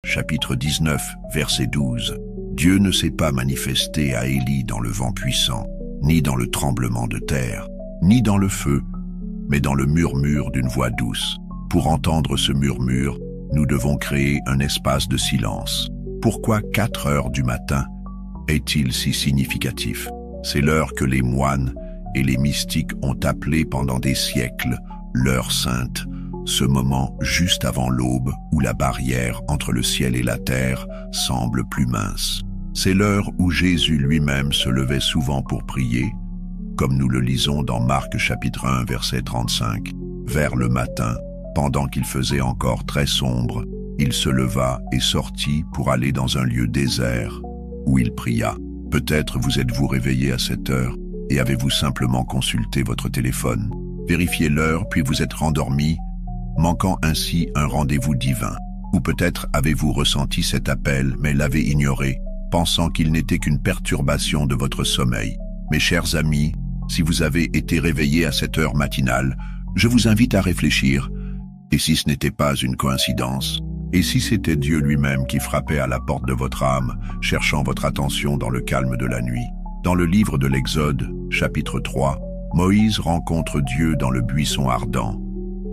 chapitre 19, verset 12. Dieu ne s'est pas manifesté à Élie dans le vent puissant, ni dans le tremblement de terre, ni dans le feu, mais dans le murmure d'une voix douce. Pour entendre ce murmure, nous devons créer un espace de silence. Pourquoi 4 heures du matin est-il si significatif? C'est l'heure que les moines et les mystiques ont appelée pendant des siècles l'heure sainte, ce moment juste avant l'aube où la barrière entre le ciel et la terre semble plus mince. C'est l'heure où Jésus lui-même se levait souvent pour prier, comme nous le lisons dans Marc chapitre 1 verset 35. Vers le matin, pendant qu'il faisait encore très sombre, il se leva et sortit pour aller dans un lieu désert, où il pria. Peut-être vous êtes-vous réveillé à cette heure et avez-vous simplement consulté votre téléphone, vérifié l'heure puis vous êtes rendormi, manquant ainsi un rendez-vous divin. Ou peut-être avez-vous ressenti cet appel mais l'avez ignoré, pensant qu'il n'était qu'une perturbation de votre sommeil. Mes chers amis, si vous avez été réveillés à cette heure matinale, je vous invite à réfléchir. Et si ce n'était pas une coïncidence? Et si c'était Dieu lui-même qui frappait à la porte de votre âme, cherchant votre attention dans le calme de la nuit? Dans le livre de l'Exode, chapitre 3, Moïse rencontre Dieu dans le buisson ardent.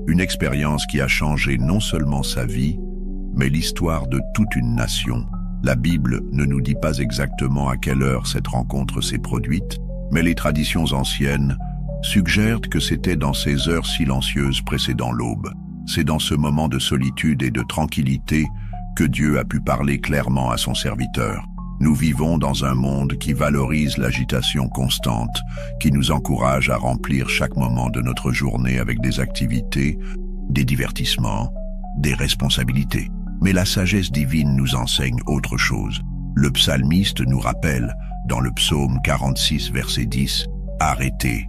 Une expérience qui a changé non seulement sa vie, mais l'histoire de toute une nation. La Bible ne nous dit pas exactement à quelle heure cette rencontre s'est produite, mais les traditions anciennes suggèrent que c'était dans ces heures silencieuses précédant l'aube. C'est dans ce moment de solitude et de tranquillité que Dieu a pu parler clairement à son serviteur. Nous vivons dans un monde qui valorise l'agitation constante, qui nous encourage à remplir chaque moment de notre journée avec des activités, des divertissements, des responsabilités. Mais la sagesse divine nous enseigne autre chose. Le psalmiste nous rappelle, dans le psaume 46, verset 10, « Arrêtez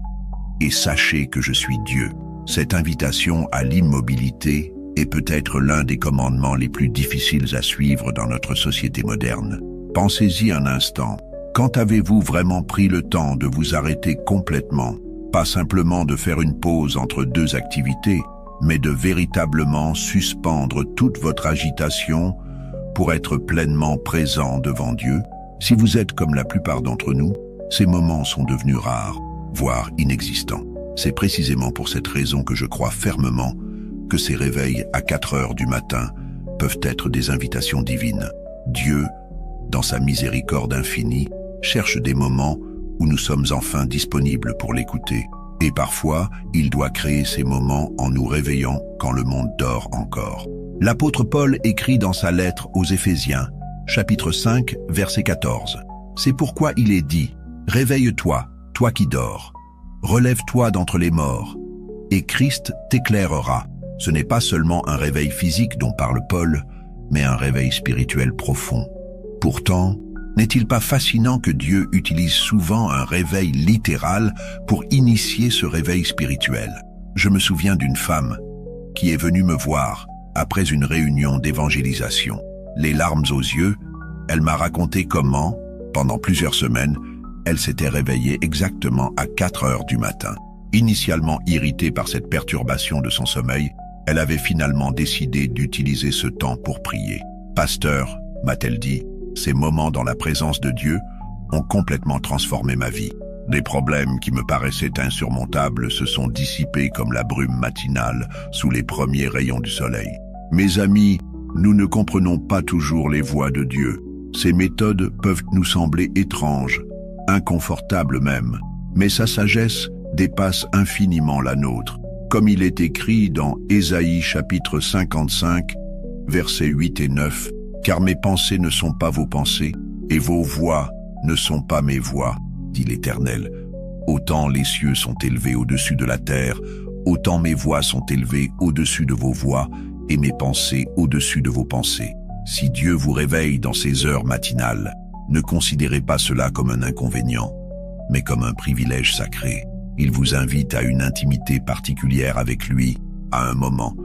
et sachez que je suis Dieu ». Cette invitation à l'immobilité est peut-être l'un des commandements les plus difficiles à suivre dans notre société moderne. Pensez-y un instant. Quand avez-vous vraiment pris le temps de vous arrêter complètement, pas simplement de faire une pause entre 2 activités, mais de véritablement suspendre toute votre agitation pour être pleinement présent devant Dieu? Si vous êtes comme la plupart d'entre nous, ces moments sont devenus rares, voire inexistants. C'est précisément pour cette raison que je crois fermement que ces réveils à 4 heures du matin peuvent être des invitations divines. Dieu, dans sa miséricorde infinie, cherche des moments où nous sommes enfin disponibles pour l'écouter. Et parfois, il doit créer ces moments en nous réveillant quand le monde dort encore. L'apôtre Paul écrit dans sa lettre aux Éphésiens, chapitre 5, verset 14. C'est pourquoi il est dit, « Réveille-toi, toi qui dors. Relève-toi d'entre les morts, et Christ t'éclairera. » Ce n'est pas seulement un réveil physique dont parle Paul, mais un réveil spirituel profond. Pourtant, n'est-il pas fascinant que Dieu utilise souvent un réveil littéral pour initier ce réveil spirituel? Je me souviens d'une femme qui est venue me voir après une réunion d'évangélisation. Les larmes aux yeux, elle m'a raconté comment, pendant plusieurs semaines, elle s'était réveillée exactement à 4 heures du matin. Initialement irritée par cette perturbation de son sommeil, elle avait finalement décidé d'utiliser ce temps pour prier. « Pasteur, m'a-t-elle dit, ces moments dans la présence de Dieu ont complètement transformé ma vie. Des problèmes qui me paraissaient insurmontables se sont dissipés comme la brume matinale sous les premiers rayons du soleil. Mes amis, nous ne comprenons pas toujours les voies de Dieu. Ses méthodes peuvent nous sembler étranges, inconfortables même, mais sa sagesse dépasse infiniment la nôtre. Comme il est écrit dans Ésaïe chapitre 55, versets 8 et 9, « Car mes pensées ne sont pas vos pensées, et vos voix ne sont pas mes voix, dit l'Éternel. Autant les cieux sont élevés au-dessus de la terre, autant mes voix sont élevées au-dessus de vos voix, et mes pensées au-dessus de vos pensées. » Si Dieu vous réveille dans ces heures matinales, ne considérez pas cela comme un inconvénient, mais comme un privilège sacré. Il vous invite à une intimité particulière avec lui, à un moment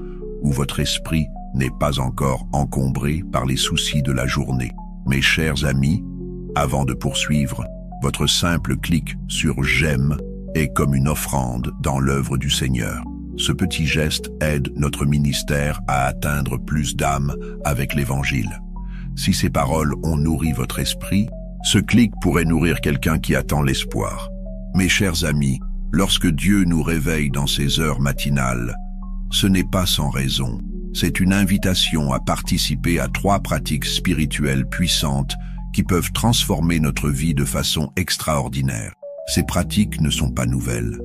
où votre esprit n'est pas encore encombré par les soucis de la journée. Mes chers amis, avant de poursuivre, votre simple clic sur « J'aime » est comme une offrande dans l'œuvre du Seigneur. Ce petit geste aide notre ministère à atteindre plus d'âmes avec l'Évangile. Si ces paroles ont nourri votre esprit, ce clic pourrait nourrir quelqu'un qui attend l'espoir. Mes chers amis, lorsque Dieu nous réveille dans ces heures matinales, ce n'est pas sans raison. C'est une invitation à participer à 3 pratiques spirituelles puissantes qui peuvent transformer notre vie de façon extraordinaire. Ces pratiques ne sont pas nouvelles.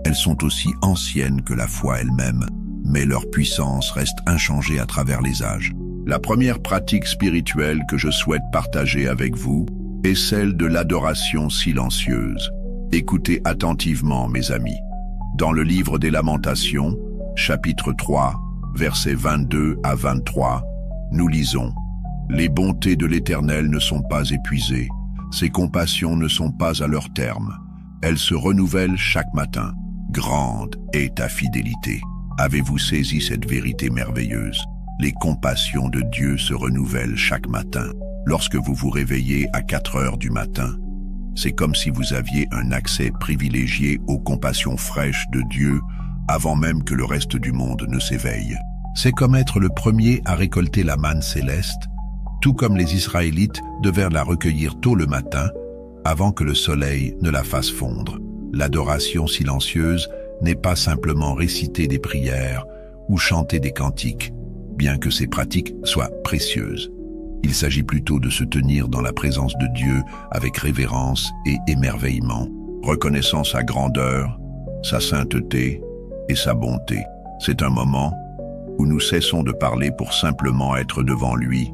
Elles sont aussi anciennes que la foi elle-même, mais leur puissance reste inchangée à travers les âges. La première pratique spirituelle que je souhaite partager avec vous est celle de l'adoration silencieuse. Écoutez attentivement, mes amis. Dans le livre des Lamentations, chapitre 3, versets 22 à 23, nous lisons « Les bontés de l'Éternel ne sont pas épuisées, ses compassions ne sont pas à leur terme. Elles se renouvellent chaque matin. Grande est ta fidélité. » Avez-vous saisi cette vérité merveilleuse? Les compassions de Dieu se renouvellent chaque matin. Lorsque vous vous réveillez à 4 heures du matin, c'est comme si vous aviez un accès privilégié aux compassions fraîches de Dieu avant même que le reste du monde ne s'éveille. C'est comme être le premier à récolter la manne céleste, tout comme les Israélites devaient la recueillir tôt le matin, avant que le soleil ne la fasse fondre. L'adoration silencieuse n'est pas simplement réciter des prières ou chanter des cantiques, bien que ces pratiques soient précieuses. Il s'agit plutôt de se tenir dans la présence de Dieu avec révérence et émerveillement, reconnaissant sa grandeur, sa sainteté et sa bonté. C'est un moment où nous cessons de parler pour simplement être devant lui,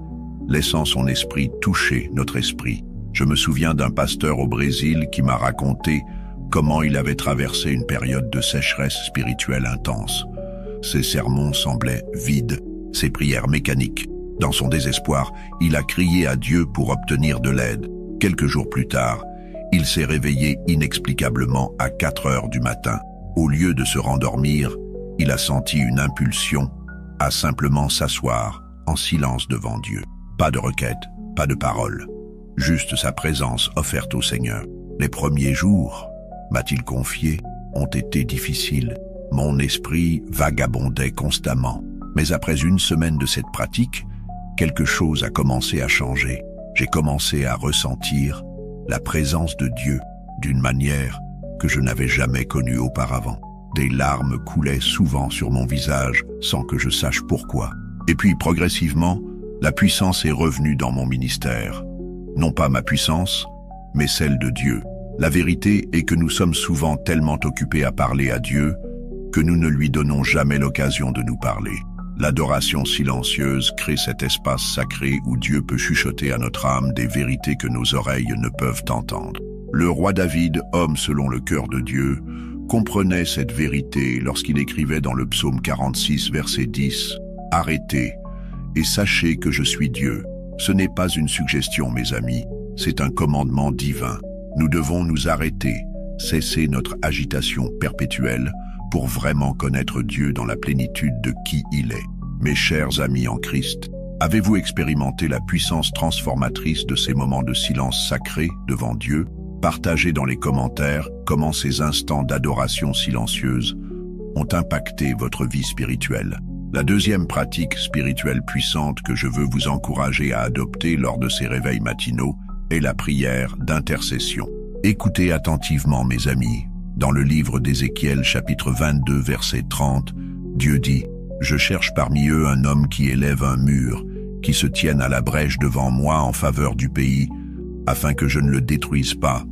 laissant son esprit toucher notre esprit. Je me souviens d'un pasteur au Brésil qui m'a raconté comment il avait traversé une période de sécheresse spirituelle intense. Ses sermons semblaient vides, ses prières mécaniques. Dans son désespoir, il a crié à Dieu pour obtenir de l'aide. Quelques jours plus tard, il s'est réveillé inexplicablement à 4 heures du matin. Au lieu de se rendormir, il a senti une impulsion à simplement s'asseoir en silence devant Dieu. Pas de requête, pas de parole, juste sa présence offerte au Seigneur. Les premiers jours, m'a-t-il confié, ont été difficiles. Mon esprit vagabondait constamment. Mais après une semaine de cette pratique, quelque chose a commencé à changer. J'ai commencé à ressentir la présence de Dieu d'une manière que je n'avais jamais connue auparavant. Des larmes coulaient souvent sur mon visage sans que je sache pourquoi. Et puis progressivement, la puissance est revenue dans mon ministère. Non pas ma puissance, mais celle de Dieu. La vérité est que nous sommes souvent tellement occupés à parler à Dieu que nous ne lui donnons jamais l'occasion de nous parler. L'adoration silencieuse crée cet espace sacré où Dieu peut chuchoter à notre âme des vérités que nos oreilles ne peuvent entendre. Le roi David, homme selon le cœur de Dieu, comprenait cette vérité lorsqu'il écrivait dans le psaume 46, verset 10, « Arrêtez et sachez que je suis Dieu. » Ce n'est pas une suggestion, mes amis, c'est un commandement divin. Nous devons nous arrêter, cesser notre agitation perpétuelle pour vraiment connaître Dieu dans la plénitude de qui il est. Mes chers amis en Christ, avez-vous expérimenté la puissance transformatrice de ces moments de silence sacré devant Dieu? Partagez dans les commentaires comment ces instants d'adoration silencieuse ont impacté votre vie spirituelle. La deuxième pratique spirituelle puissante que je veux vous encourager à adopter lors de ces réveils matinaux est la prière d'intercession. Écoutez attentivement, mes amis. Dans le livre d'Ézéchiel, chapitre 22, verset 30, Dieu dit « Je cherche parmi eux un homme qui élève un mur, qui se tienne à la brèche devant moi en faveur du pays, afin que je ne le détruise pas.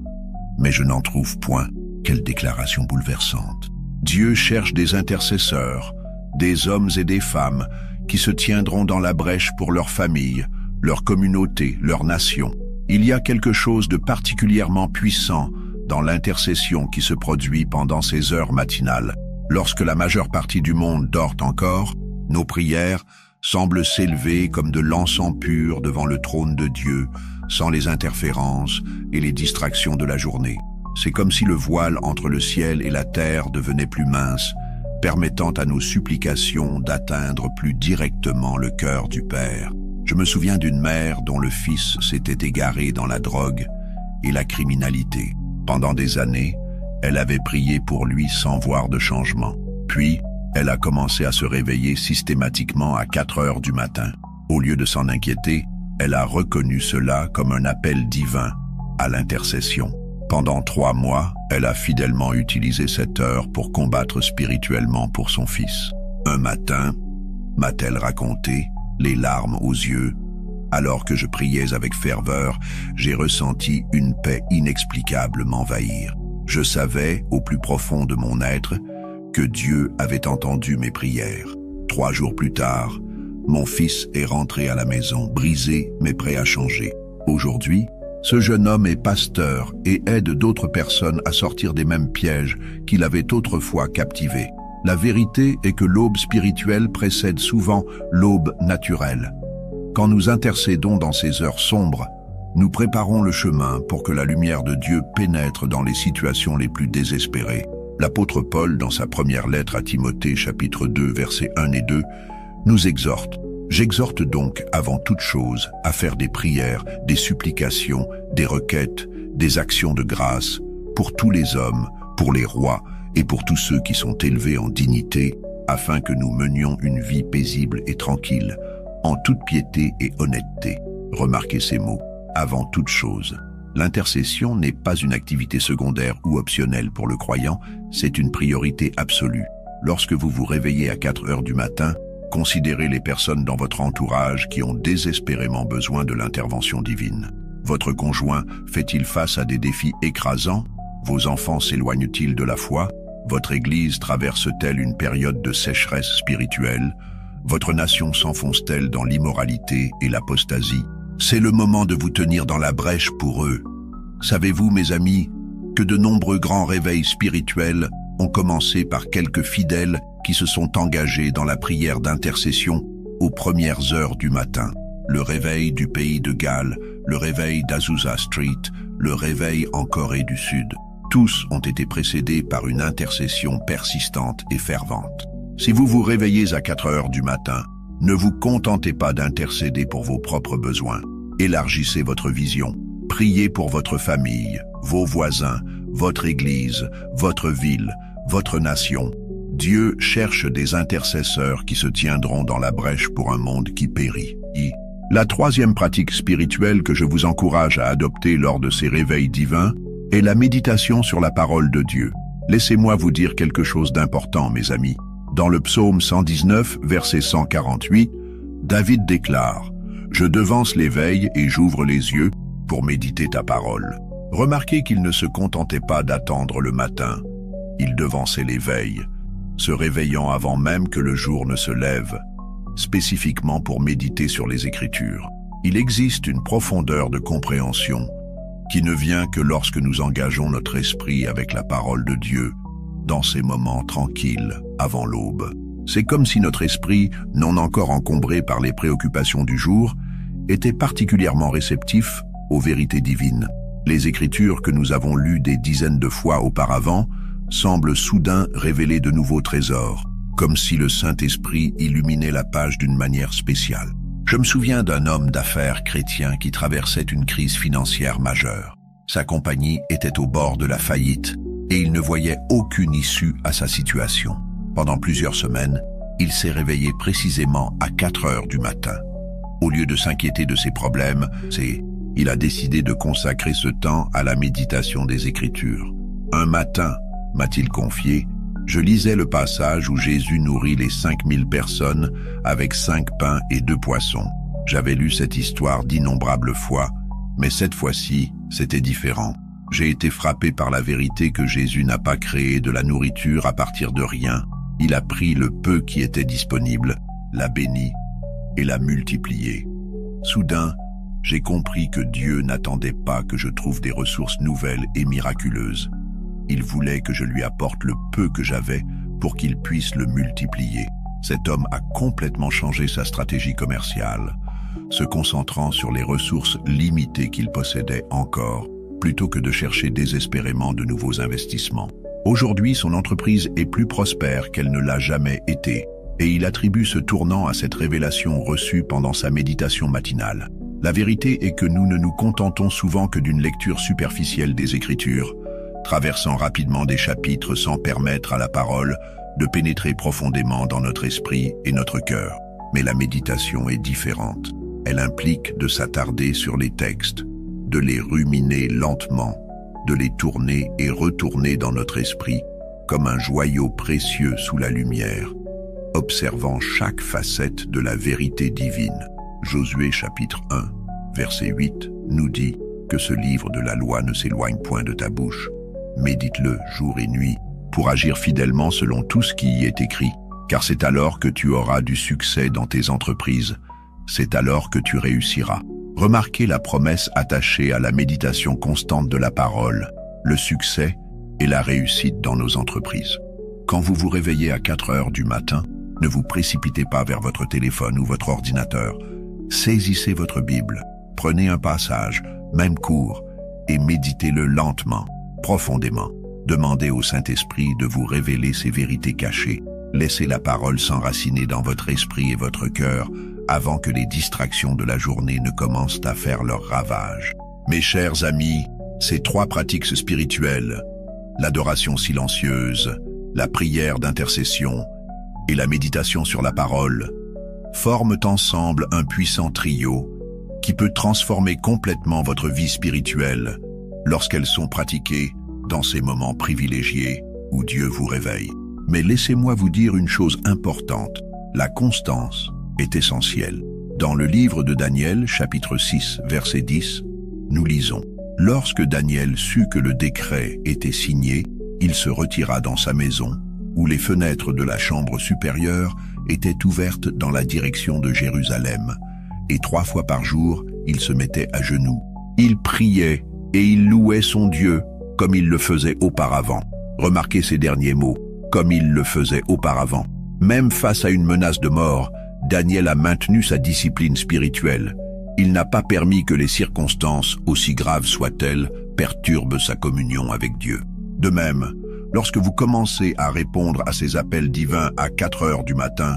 Mais je n'en trouve point. » Quelle déclaration bouleversante. Dieu cherche des intercesseurs, des hommes et des femmes qui se tiendront dans la brèche pour leur famille, leur communauté, leur nation. Il y a quelque chose de particulièrement puissant dans l'intercession qui se produit pendant ces heures matinales. Lorsque la majeure partie du monde dort encore, nos prières semblent s'élever comme de l'encens pur devant le trône de Dieu, sans les interférences et les distractions de la journée. C'est comme si le voile entre le ciel et la terre devenait plus mince, permettant à nos supplications d'atteindre plus directement le cœur du Père. Je me souviens d'une mère dont le fils s'était égaré dans la drogue et la criminalité. Pendant des années, elle avait prié pour lui sans voir de changement. Puis, elle a commencé à se réveiller systématiquement à 4 heures du matin. Au lieu de s'en inquiéter, Elle a reconnu cela comme un appel divin à l'intercession. Pendant 3 mois, elle a fidèlement utilisé cette heure pour combattre spirituellement pour son fils. Un matin, m'a-t-elle raconté, les larmes aux yeux, alors que je priais avec ferveur, j'ai ressenti une paix inexplicable m'envahir. Je savais, au plus profond de mon être, que Dieu avait entendu mes prières. 3 jours plus tard, mon fils est rentré à la maison, brisé mais prêt à changer. Aujourd'hui, ce jeune homme est pasteur et aide d'autres personnes à sortir des mêmes pièges qu'il avait autrefois captivés. La vérité est que l'aube spirituelle précède souvent l'aube naturelle. Quand nous intercédons dans ces heures sombres, nous préparons le chemin pour que la lumière de Dieu pénètre dans les situations les plus désespérées. L'apôtre Paul, dans sa première lettre à Timothée, chapitre 2, versets 1 et 2, nous exhorte. J'exhorte donc, avant toute chose, à faire des prières, des supplications, des requêtes, des actions de grâce, pour tous les hommes, pour les rois et pour tous ceux qui sont élevés en dignité, afin que nous menions une vie paisible et tranquille, en toute piété et honnêteté. Remarquez ces mots, avant toute chose. L'intercession n'est pas une activité secondaire ou optionnelle pour le croyant, c'est une priorité absolue. Lorsque vous vous réveillez à 4 heures du matin, considérez les personnes dans votre entourage qui ont désespérément besoin de l'intervention divine. Votre conjoint fait-il face à des défis écrasants? Vos enfants s'éloignent-ils de la foi? Votre Église traverse-t-elle une période de sécheresse spirituelle? Votre nation s'enfonce-t-elle dans l'immoralité et l'apostasie? C'est le moment de vous tenir dans la brèche pour eux. Savez-vous, mes amis, que de nombreux grands réveils spirituels ont commencé par quelques fidèles qui se sont engagés dans la prière d'intercession aux premières heures du matin. Le réveil du pays de Galles, le réveil d'Azusa Street, le réveil en Corée du Sud. Tous ont été précédés par une intercession persistante et fervente. Si vous vous réveillez à 4 heures du matin, ne vous contentez pas d'intercéder pour vos propres besoins. Élargissez votre vision. Priez pour votre famille, vos voisins, votre église, votre ville, votre nation. Dieu cherche des intercesseurs qui se tiendront dans la brèche pour un monde qui périt. La 3e pratique spirituelle que je vous encourage à adopter lors de ces réveils divins est la méditation sur la parole de Dieu. Laissez-moi vous dire quelque chose d'important, mes amis. Dans le psaume 119, verset 148, David déclare « Je devance l'éveil et j'ouvre les yeux pour méditer ta parole ». Remarquez qu'il ne se contentait pas d'attendre le matin. Il devançait l'éveil, se réveillant avant même que le jour ne se lève, spécifiquement pour méditer sur les Écritures. Il existe une profondeur de compréhension qui ne vient que lorsque nous engageons notre esprit avec la parole de Dieu dans ces moments tranquilles avant l'aube. C'est comme si notre esprit, non encore encombré par les préoccupations du jour, était particulièrement réceptif aux vérités divines. Les Écritures que nous avons lues des dizaines de fois auparavant semblent soudain révéler de nouveaux trésors, comme si le Saint-Esprit illuminait la page d'une manière spéciale. Je me souviens d'un homme d'affaires chrétien qui traversait une crise financière majeure. Sa compagnie était au bord de la faillite et il ne voyait aucune issue à sa situation. Pendant plusieurs semaines, il s'est réveillé précisément à 4 heures du matin. Au lieu de s'inquiéter de ses problèmes, il a décidé de consacrer ce temps à la méditation des Écritures. Un matin, m'a-t-il confié, je lisais le passage où Jésus nourrit les 5000 personnes avec 5 pains et 2 poissons. J'avais lu cette histoire d'innombrables fois, mais cette fois-ci, c'était différent. J'ai été frappé par la vérité que Jésus n'a pas créé de la nourriture à partir de rien. Il a pris le peu qui était disponible, l'a béni et l'a multiplié. Soudain, j'ai compris que Dieu n'attendait pas que je trouve des ressources nouvelles et miraculeuses. Il voulait que je lui apporte le peu que j'avais pour qu'il puisse le multiplier. Cet homme a complètement changé sa stratégie commerciale, se concentrant sur les ressources limitées qu'il possédait encore, plutôt que de chercher désespérément de nouveaux investissements. Aujourd'hui, son entreprise est plus prospère qu'elle ne l'a jamais été, et il attribue ce tournant à cette révélation reçue pendant sa méditation matinale. La vérité est que nous ne nous contentons souvent que d'une lecture superficielle des Écritures, traversant rapidement des chapitres sans permettre à la parole de pénétrer profondément dans notre esprit et notre cœur. Mais la méditation est différente. Elle implique de s'attarder sur les textes, de les ruminer lentement, de les tourner et retourner dans notre esprit comme un joyau précieux sous la lumière, observant chaque facette de la vérité divine. Josué chapitre 1, verset 8 nous dit que ce livre de la loi ne s'éloigne point de ta bouche. Médite-le jour et nuit pour agir fidèlement selon tout ce qui y est écrit, car c'est alors que tu auras du succès dans tes entreprises, c'est alors que tu réussiras. Remarquez la promesse attachée à la méditation constante de la parole, le succès et la réussite dans nos entreprises. Quand vous vous réveillez à 4 heures du matin, ne vous précipitez pas vers votre téléphone ou votre ordinateur. Saisissez votre Bible, prenez un passage, même court, et méditez-le lentement, profondément. Demandez au Saint-Esprit de vous révéler ces vérités cachées. Laissez la parole s'enraciner dans votre esprit et votre cœur avant que les distractions de la journée ne commencent à faire leur ravage. Mes chers amis, ces 3 pratiques spirituelles, l'adoration silencieuse, la prière d'intercession et la méditation sur la parole, forment ensemble un puissant trio qui peut transformer complètement votre vie spirituelle lorsqu'elles sont pratiquées dans ces moments privilégiés où Dieu vous réveille. Mais laissez-moi vous dire une chose importante, la constance est essentielle. Dans le livre de Daniel, chapitre 6, verset 10, nous lisons « Lorsque Daniel sut que le décret était signé, il se retira dans sa maison, où les fenêtres de la chambre supérieure étaient ouvertes dans la direction de Jérusalem, et 3 fois par jour, il se mettait à genoux. Il priait et il louait son Dieu, comme il le faisait auparavant. » Remarquez ces derniers mots, « comme il le faisait auparavant ». Même face à une menace de mort, Daniel a maintenu sa discipline spirituelle. Il n'a pas permis que les circonstances, aussi graves soient-elles, perturbent sa communion avec Dieu. De même, lorsque vous commencez à répondre à ces appels divins à 4 heures du matin,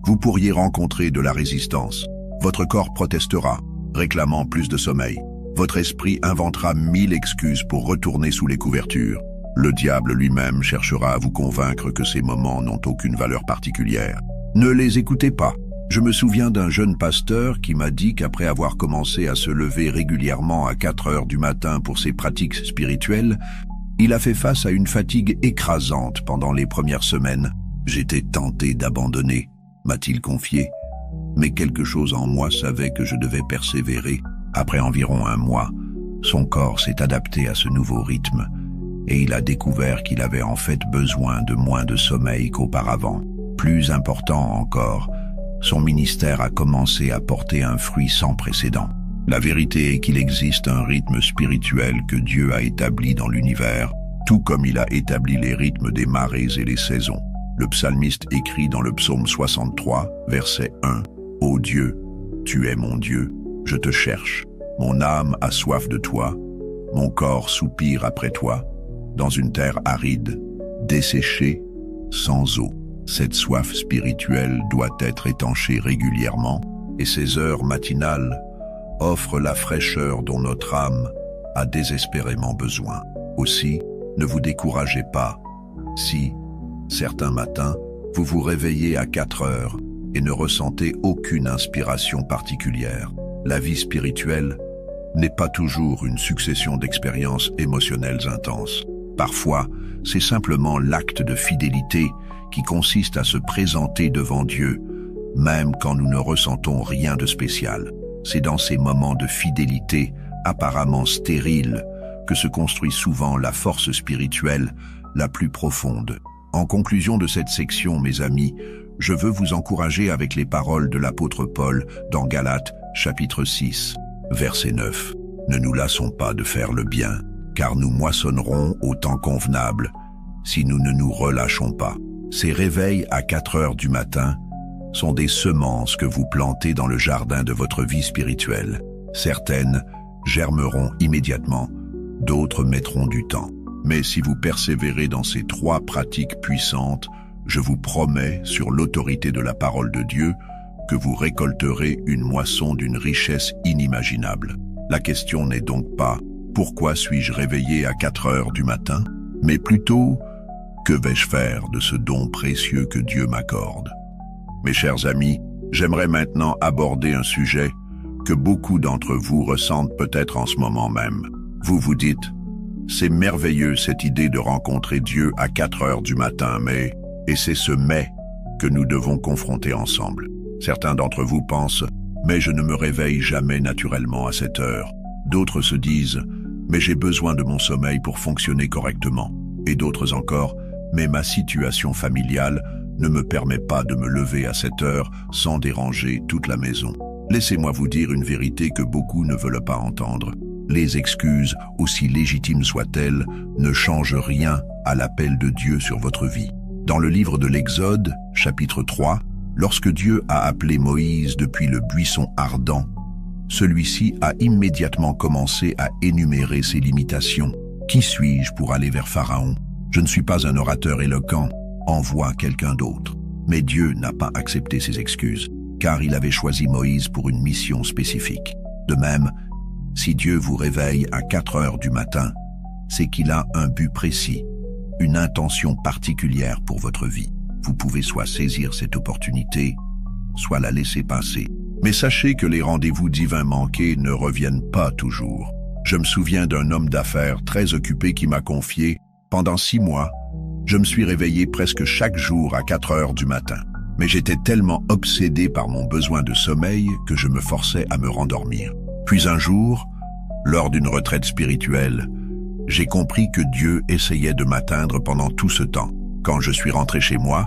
vous pourriez rencontrer de la résistance. Votre corps protestera, réclamant plus de sommeil. Votre esprit inventera 1000 excuses pour retourner sous les couvertures. Le diable lui-même cherchera à vous convaincre que ces moments n'ont aucune valeur particulière. Ne les écoutez pas. Je me souviens d'un jeune pasteur qui m'a dit qu'après avoir commencé à se lever régulièrement à 4 heures du matin pour ses pratiques spirituelles, il a fait face à une fatigue écrasante pendant les premières semaines. J'étais tenté d'abandonner, m'a-t-il confié. Mais quelque chose en moi savait que je devais persévérer. Après environ 1 mois, son corps s'est adapté à ce nouveau rythme et il a découvert qu'il avait en fait besoin de moins de sommeil qu'auparavant. Plus important encore, son ministère a commencé à porter un fruit sans précédent. La vérité est qu'il existe un rythme spirituel que Dieu a établi dans l'univers, tout comme il a établi les rythmes des marées et les saisons. Le psalmiste écrit dans le psaume 63, verset 1, « Ô Dieu, tu es mon Dieu, je te cherche. Mon âme a soif de toi, mon corps soupire après toi, dans une terre aride, desséchée, sans eau. » Cette soif spirituelle doit être étanchée régulièrement, et ces heures matinales offrent la fraîcheur dont notre âme a désespérément besoin. Aussi, ne vous découragez pas si, certains matins, vous vous réveillez à 4 heures et ne ressentez aucune inspiration particulière. La vie spirituelle n'est pas toujours une succession d'expériences émotionnelles intenses. Parfois, c'est simplement l'acte de fidélité qui consiste à se présenter devant Dieu, même quand nous ne ressentons rien de spécial. C'est dans ces moments de fidélité apparemment stériles que se construit souvent la force spirituelle la plus profonde. En conclusion de cette section, mes amis, je veux vous encourager avec les paroles de l'apôtre Paul dans Galates, chapitre 6, verset 9. « Ne nous lassons pas de faire le bien, car nous moissonnerons au temps convenable, si nous ne nous relâchons pas. » Ces réveils à 4 heures du matin sont des semences que vous plantez dans le jardin de votre vie spirituelle. Certaines germeront immédiatement, d'autres mettront du temps. Mais si vous persévérez dans ces 3 pratiques puissantes, je vous promets, sur l'autorité de la parole de Dieu, que vous récolterez une moisson d'une richesse inimaginable. La question n'est donc pas « Pourquoi suis-je réveillé à 4 heures du matin ?» mais plutôt « Que vais-je faire de ce don précieux que Dieu m'accorde ?» Mes chers amis, j'aimerais maintenant aborder un sujet que beaucoup d'entre vous ressentent peut-être en ce moment même. Vous vous dites, c'est merveilleux cette idée de rencontrer Dieu à 4 heures du matin, et c'est ce mais que nous devons confronter ensemble. Certains d'entre vous pensent, mais je ne me réveille jamais naturellement à cette heure. D'autres se disent, mais j'ai besoin de mon sommeil pour fonctionner correctement. Et d'autres encore, mais ma situation familiale ne me permet pas de me lever à cette heure sans déranger toute la maison. Laissez-moi vous dire une vérité que beaucoup ne veulent pas entendre. Les excuses, aussi légitimes soient-elles, ne changent rien à l'appel de Dieu sur votre vie. Dans le livre de l'Exode, chapitre 3, lorsque Dieu a appelé Moïse depuis le buisson ardent, celui-ci a immédiatement commencé à énumérer ses limitations. Qui suis-je pour aller vers Pharaon? Je ne suis pas un orateur éloquent. Envoie quelqu'un d'autre. Mais Dieu n'a pas accepté ses excuses, car il avait choisi Moïse pour une mission spécifique. De même, si Dieu vous réveille à 4 heures du matin, c'est qu'il a un but précis, une intention particulière pour votre vie. Vous pouvez soit saisir cette opportunité, soit la laisser passer. Mais sachez que les rendez-vous divins manqués ne reviennent pas toujours. Je me souviens d'un homme d'affaires très occupé qui m'a confié, pendant 6 mois, je me suis réveillé presque chaque jour à 4 heures du matin. Mais j'étais tellement obsédé par mon besoin de sommeil que je me forçais à me rendormir. Puis un jour, lors d'une retraite spirituelle, j'ai compris que Dieu essayait de m'atteindre pendant tout ce temps. Quand je suis rentré chez moi,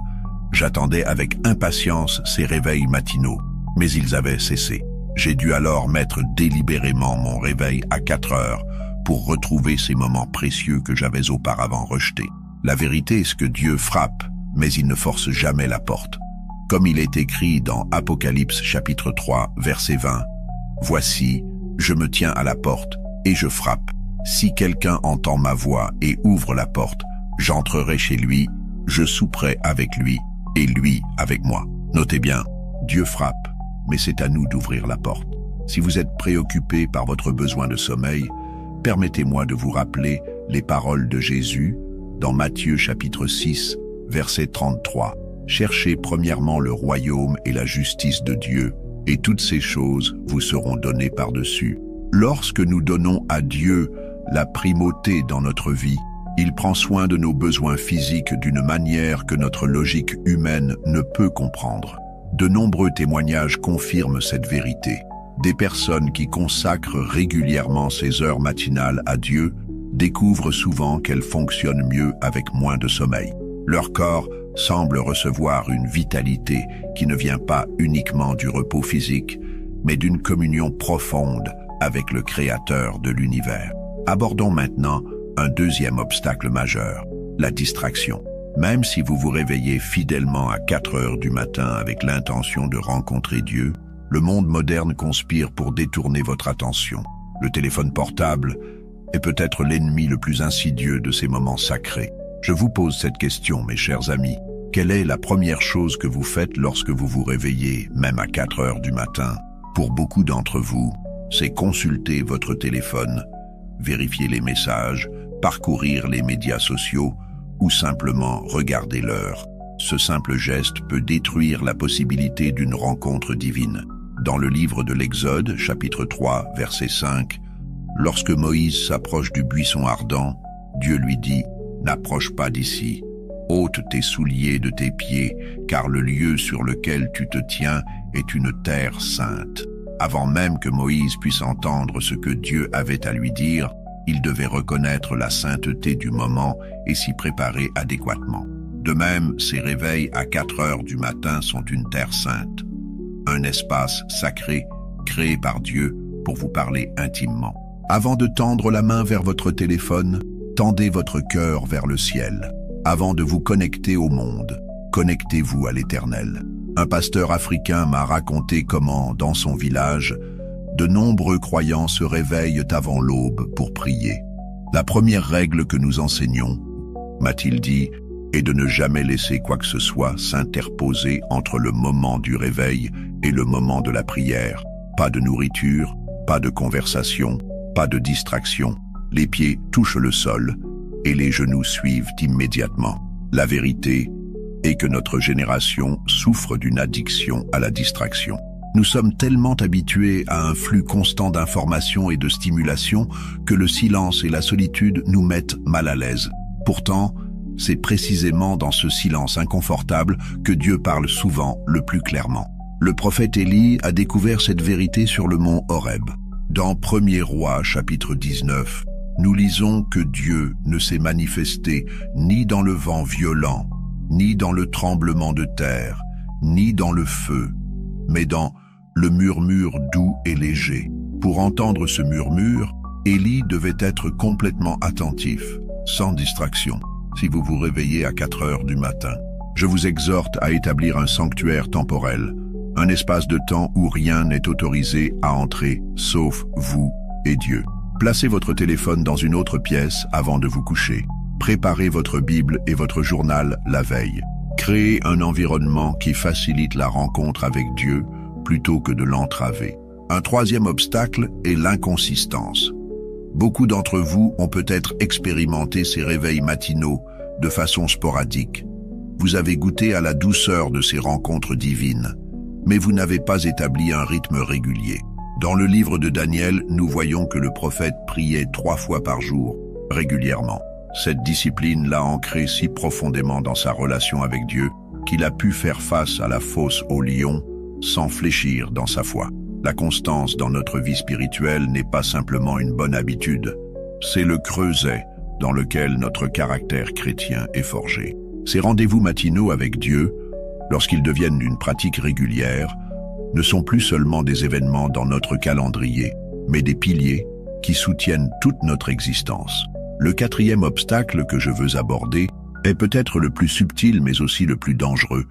j'attendais avec impatience ces réveils matinaux, mais ils avaient cessé. J'ai dû alors mettre délibérément mon réveil à 4 heures pour retrouver ces moments précieux que j'avais auparavant rejetés. La vérité est que Dieu frappe, mais il ne force jamais la porte. Comme il est écrit dans Apocalypse chapitre 3, verset 20, « Voici, je me tiens à la porte et je frappe. Si quelqu'un entend ma voix et ouvre la porte, j'entrerai chez lui, je souperai avec lui et lui avec moi. » Notez bien, Dieu frappe, mais c'est à nous d'ouvrir la porte. Si vous êtes préoccupé par votre besoin de sommeil, permettez-moi de vous rappeler les paroles de Jésus dans Matthieu chapitre 6, verset 33. « Cherchez premièrement le royaume et la justice de Dieu, et toutes ces choses vous seront données par-dessus. » Lorsque nous donnons à Dieu la primauté dans notre vie, il prend soin de nos besoins physiques d'une manière que notre logique humaine ne peut comprendre. De nombreux témoignages confirment cette vérité. Des personnes qui consacrent régulièrement ces heures matinales à Dieu découvrent souvent qu'elles fonctionnent mieux avec moins de sommeil. Leur corps semble recevoir une vitalité qui ne vient pas uniquement du repos physique, mais d'une communion profonde avec le Créateur de l'univers. Abordons maintenant un deuxième obstacle majeur, la distraction. Même si vous vous réveillez fidèlement à 4 heures du matin avec l'intention de rencontrer Dieu, le monde moderne conspire pour détourner votre attention. Le téléphone portable est peut-être l'ennemi le plus insidieux de ces moments sacrés. Je vous pose cette question, mes chers amis. Quelle est la première chose que vous faites lorsque vous vous réveillez, même à 4 heures du matin? Pour beaucoup d'entre vous, c'est consulter votre téléphone, vérifier les messages, parcourir les médias sociaux ou simplement regarder l'heure. Ce simple geste peut détruire la possibilité d'une rencontre divine. Dans le livre de l'Exode, chapitre 3, verset 5, lorsque Moïse s'approche du buisson ardent, Dieu lui dit « N'approche pas d'ici, ôte tes souliers de tes pieds, car le lieu sur lequel tu te tiens est une terre sainte. » Avant même que Moïse puisse entendre ce que Dieu avait à lui dire, il devait reconnaître la sainteté du moment et s'y préparer adéquatement. De même, ces réveils à 4 heures du matin sont une terre sainte, un espace sacré créé par Dieu pour vous parler intimement. Avant de tendre la main vers votre téléphone, tendez votre cœur vers le ciel. Avant de vous connecter au monde, connectez-vous à l'Éternel. Un pasteur africain m'a raconté comment, dans son village, de nombreux croyants se réveillent avant l'aube pour prier. La première règle que nous enseignons, m'a-t-il dit, est de ne jamais laisser quoi que ce soit s'interposer entre le moment du réveil et le moment de la prière. Pas de nourriture, pas de conversation, pas de distraction. Les pieds touchent le sol et les genoux suivent immédiatement. La vérité est que notre génération souffre d'une addiction à la distraction. Nous sommes tellement habitués à un flux constant d'informations et de stimulation que le silence et la solitude nous mettent mal à l'aise. Pourtant, c'est précisément dans ce silence inconfortable que Dieu parle souvent le plus clairement. Le prophète Élie a découvert cette vérité sur le mont Horeb. Dans 1er Rois, chapitre 19, nous lisons que Dieu ne s'est manifesté ni dans le vent violent, ni dans le tremblement de terre, ni dans le feu, mais dans le murmure doux et léger. Pour entendre ce murmure, Élie devait être complètement attentif, sans distraction. Si vous vous réveillez à 4 heures du matin, je vous exhorte à établir un sanctuaire temporel, un espace de temps où rien n'est autorisé à entrer, sauf vous et Dieu. Placez votre téléphone dans une autre pièce avant de vous coucher. Préparez votre Bible et votre journal la veille. Créez un environnement qui facilite la rencontre avec Dieu plutôt que de l'entraver. Un troisième obstacle est l'inconsistance. Beaucoup d'entre vous ont peut-être expérimenté ces réveils matinaux de façon sporadique. Vous avez goûté à la douceur de ces rencontres divines, mais vous n'avez pas établi un rythme régulier. Dans le livre de Daniel, nous voyons que le prophète priait 3 fois par jour, régulièrement. Cette discipline l'a ancré si profondément dans sa relation avec Dieu qu'il a pu faire face à la fosse au lion sans fléchir dans sa foi. La constance dans notre vie spirituelle n'est pas simplement une bonne habitude, c'est le creuset dans lequel notre caractère chrétien est forgé. Ces rendez-vous matinaux avec Dieu, lorsqu'ils deviennent une pratique régulière, ne sont plus seulement des événements dans notre calendrier, mais des piliers qui soutiennent toute notre existence. Le quatrième obstacle que je veux aborder est peut-être le plus subtil mais aussi le plus dangereux,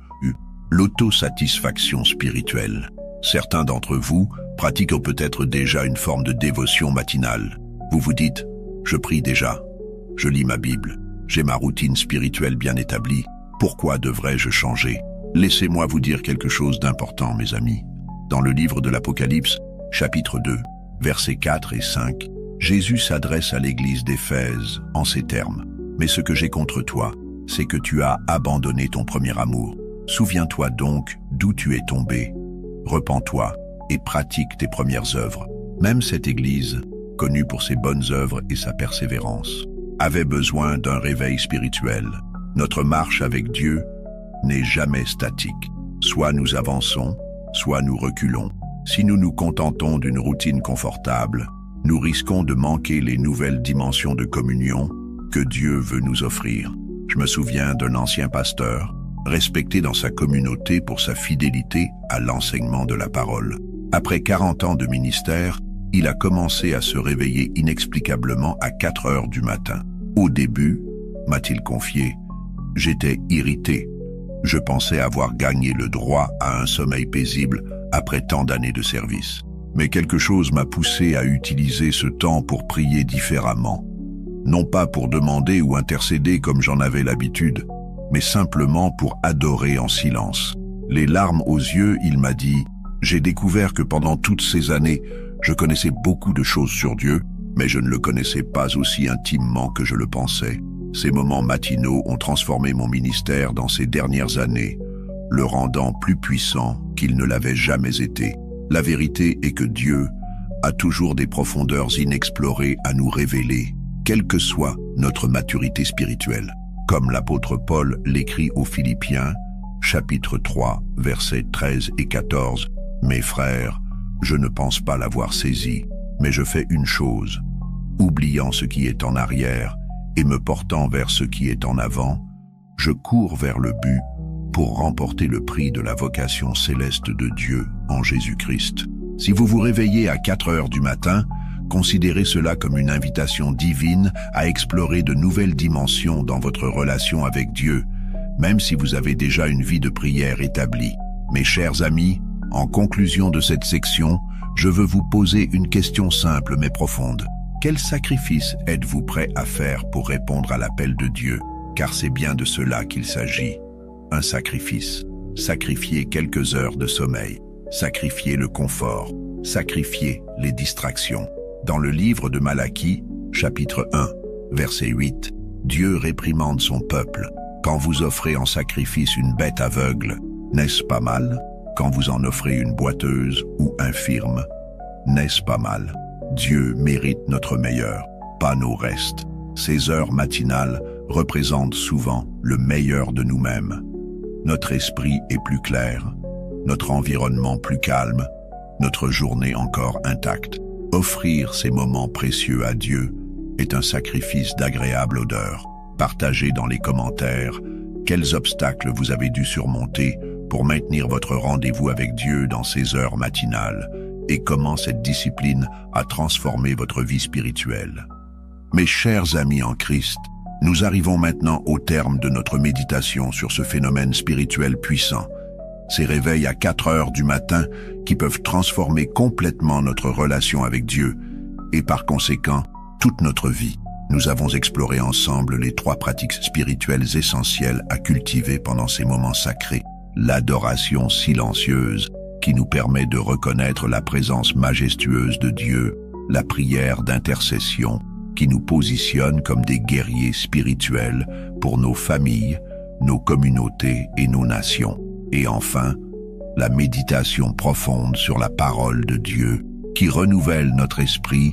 l'autosatisfaction spirituelle. Certains d'entre vous pratiquent peut-être déjà une forme de dévotion matinale. Vous vous dites, je prie déjà, je lis ma Bible, j'ai ma routine spirituelle bien établie, pourquoi devrais-je changer? Laissez-moi vous dire quelque chose d'important, mes amis. Dans le livre de l'Apocalypse, chapitre 2, versets 4 et 5, Jésus s'adresse à l'église d'Éphèse en ces termes. « Mais ce que j'ai contre toi, c'est que tu as abandonné ton premier amour. Souviens-toi donc d'où tu es tombé. Repens-toi et pratique tes premières œuvres. » Même cette église, connue pour ses bonnes œuvres et sa persévérance, avait besoin d'un réveil spirituel. Notre marche avec Dieu n'est jamais statique. Soit nous avançons, soit nous reculons. Si nous nous contentons d'une routine confortable, nous risquons de manquer les nouvelles dimensions de communion que Dieu veut nous offrir. Je me souviens d'un ancien pasteur, respecté dans sa communauté pour sa fidélité à l'enseignement de la parole. Après 40 ans de ministère, il a commencé à se réveiller inexplicablement à 4 heures du matin. Au début, m'a-t-il confié, j'étais irrité. Je pensais avoir gagné le droit à un sommeil paisible après tant d'années de service. Mais quelque chose m'a poussé à utiliser ce temps pour prier différemment. Non pas pour demander ou intercéder comme j'en avais l'habitude, mais simplement pour adorer en silence. Les larmes aux yeux, il m'a dit, j'ai découvert que pendant toutes ces années, je connaissais beaucoup de choses sur Dieu, mais je ne le connaissais pas aussi intimement que je le pensais. Ces moments matinaux ont transformé mon ministère dans ces dernières années, le rendant plus puissant qu'il ne l'avait jamais été. La vérité est que Dieu a toujours des profondeurs inexplorées à nous révéler, quelle que soit notre maturité spirituelle. Comme l'apôtre Paul l'écrit aux Philippiens, chapitre 3, versets 13 et 14, « Mes frères, je ne pense pas l'avoir saisi, mais je fais une chose, oubliant ce qui est en arrière et me portant vers ce qui est en avant, je cours vers le but pour remporter le prix de la vocation céleste de Dieu en Jésus-Christ. » Si vous vous réveillez à 4 heures du matin, considérez cela comme une invitation divine à explorer de nouvelles dimensions dans votre relation avec Dieu, même si vous avez déjà une vie de prière établie. Mes chers amis, en conclusion de cette section, je veux vous poser une question simple mais profonde. Quel sacrifice êtes-vous prêt à faire pour répondre à l'appel de Dieu? Car c'est bien de cela qu'il s'agit. Un sacrifice. Sacrifier quelques heures de sommeil. Sacrifier le confort. Sacrifier les distractions. Dans le livre de Malachie, chapitre 1, verset 8, Dieu réprimande son peuple. Quand vous offrez en sacrifice une bête aveugle, n'est-ce pas mal? quand vous en offrez une boiteuse ou infirme. N'est-ce pas mal? Dieu mérite notre meilleur, pas nos restes. Ces heures matinales représentent souvent le meilleur de nous-mêmes. Notre esprit est plus clair, notre environnement plus calme, notre journée encore intacte. Offrir ces moments précieux à Dieu est un sacrifice d'agréable odeur. Partagez dans les commentaires quels obstacles vous avez dû surmonter pour maintenir votre rendez-vous avec Dieu dans ces heures matinales et comment cette discipline a transformé votre vie spirituelle. Mes chers amis en Christ, nous arrivons maintenant au terme de notre méditation sur ce phénomène spirituel puissant. Ces réveils à 4 heures du matin qui peuvent transformer complètement notre relation avec Dieu et par conséquent toute notre vie. Nous avons exploré ensemble les 3 pratiques spirituelles essentielles à cultiver pendant ces moments sacrés. L'adoration silencieuse qui nous permet de reconnaître la présence majestueuse de Dieu, la prière d'intercession qui nous positionne comme des guerriers spirituels pour nos familles, nos communautés et nos nations. Et enfin, la méditation profonde sur la parole de Dieu qui renouvelle notre esprit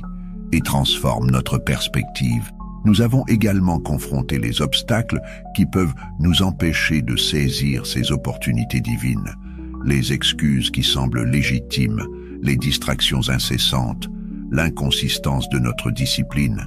et transforme notre perspective. Nous avons également confronté les obstacles qui peuvent nous empêcher de saisir ces opportunités divines, les excuses qui semblent légitimes, les distractions incessantes, l'inconsistance de notre discipline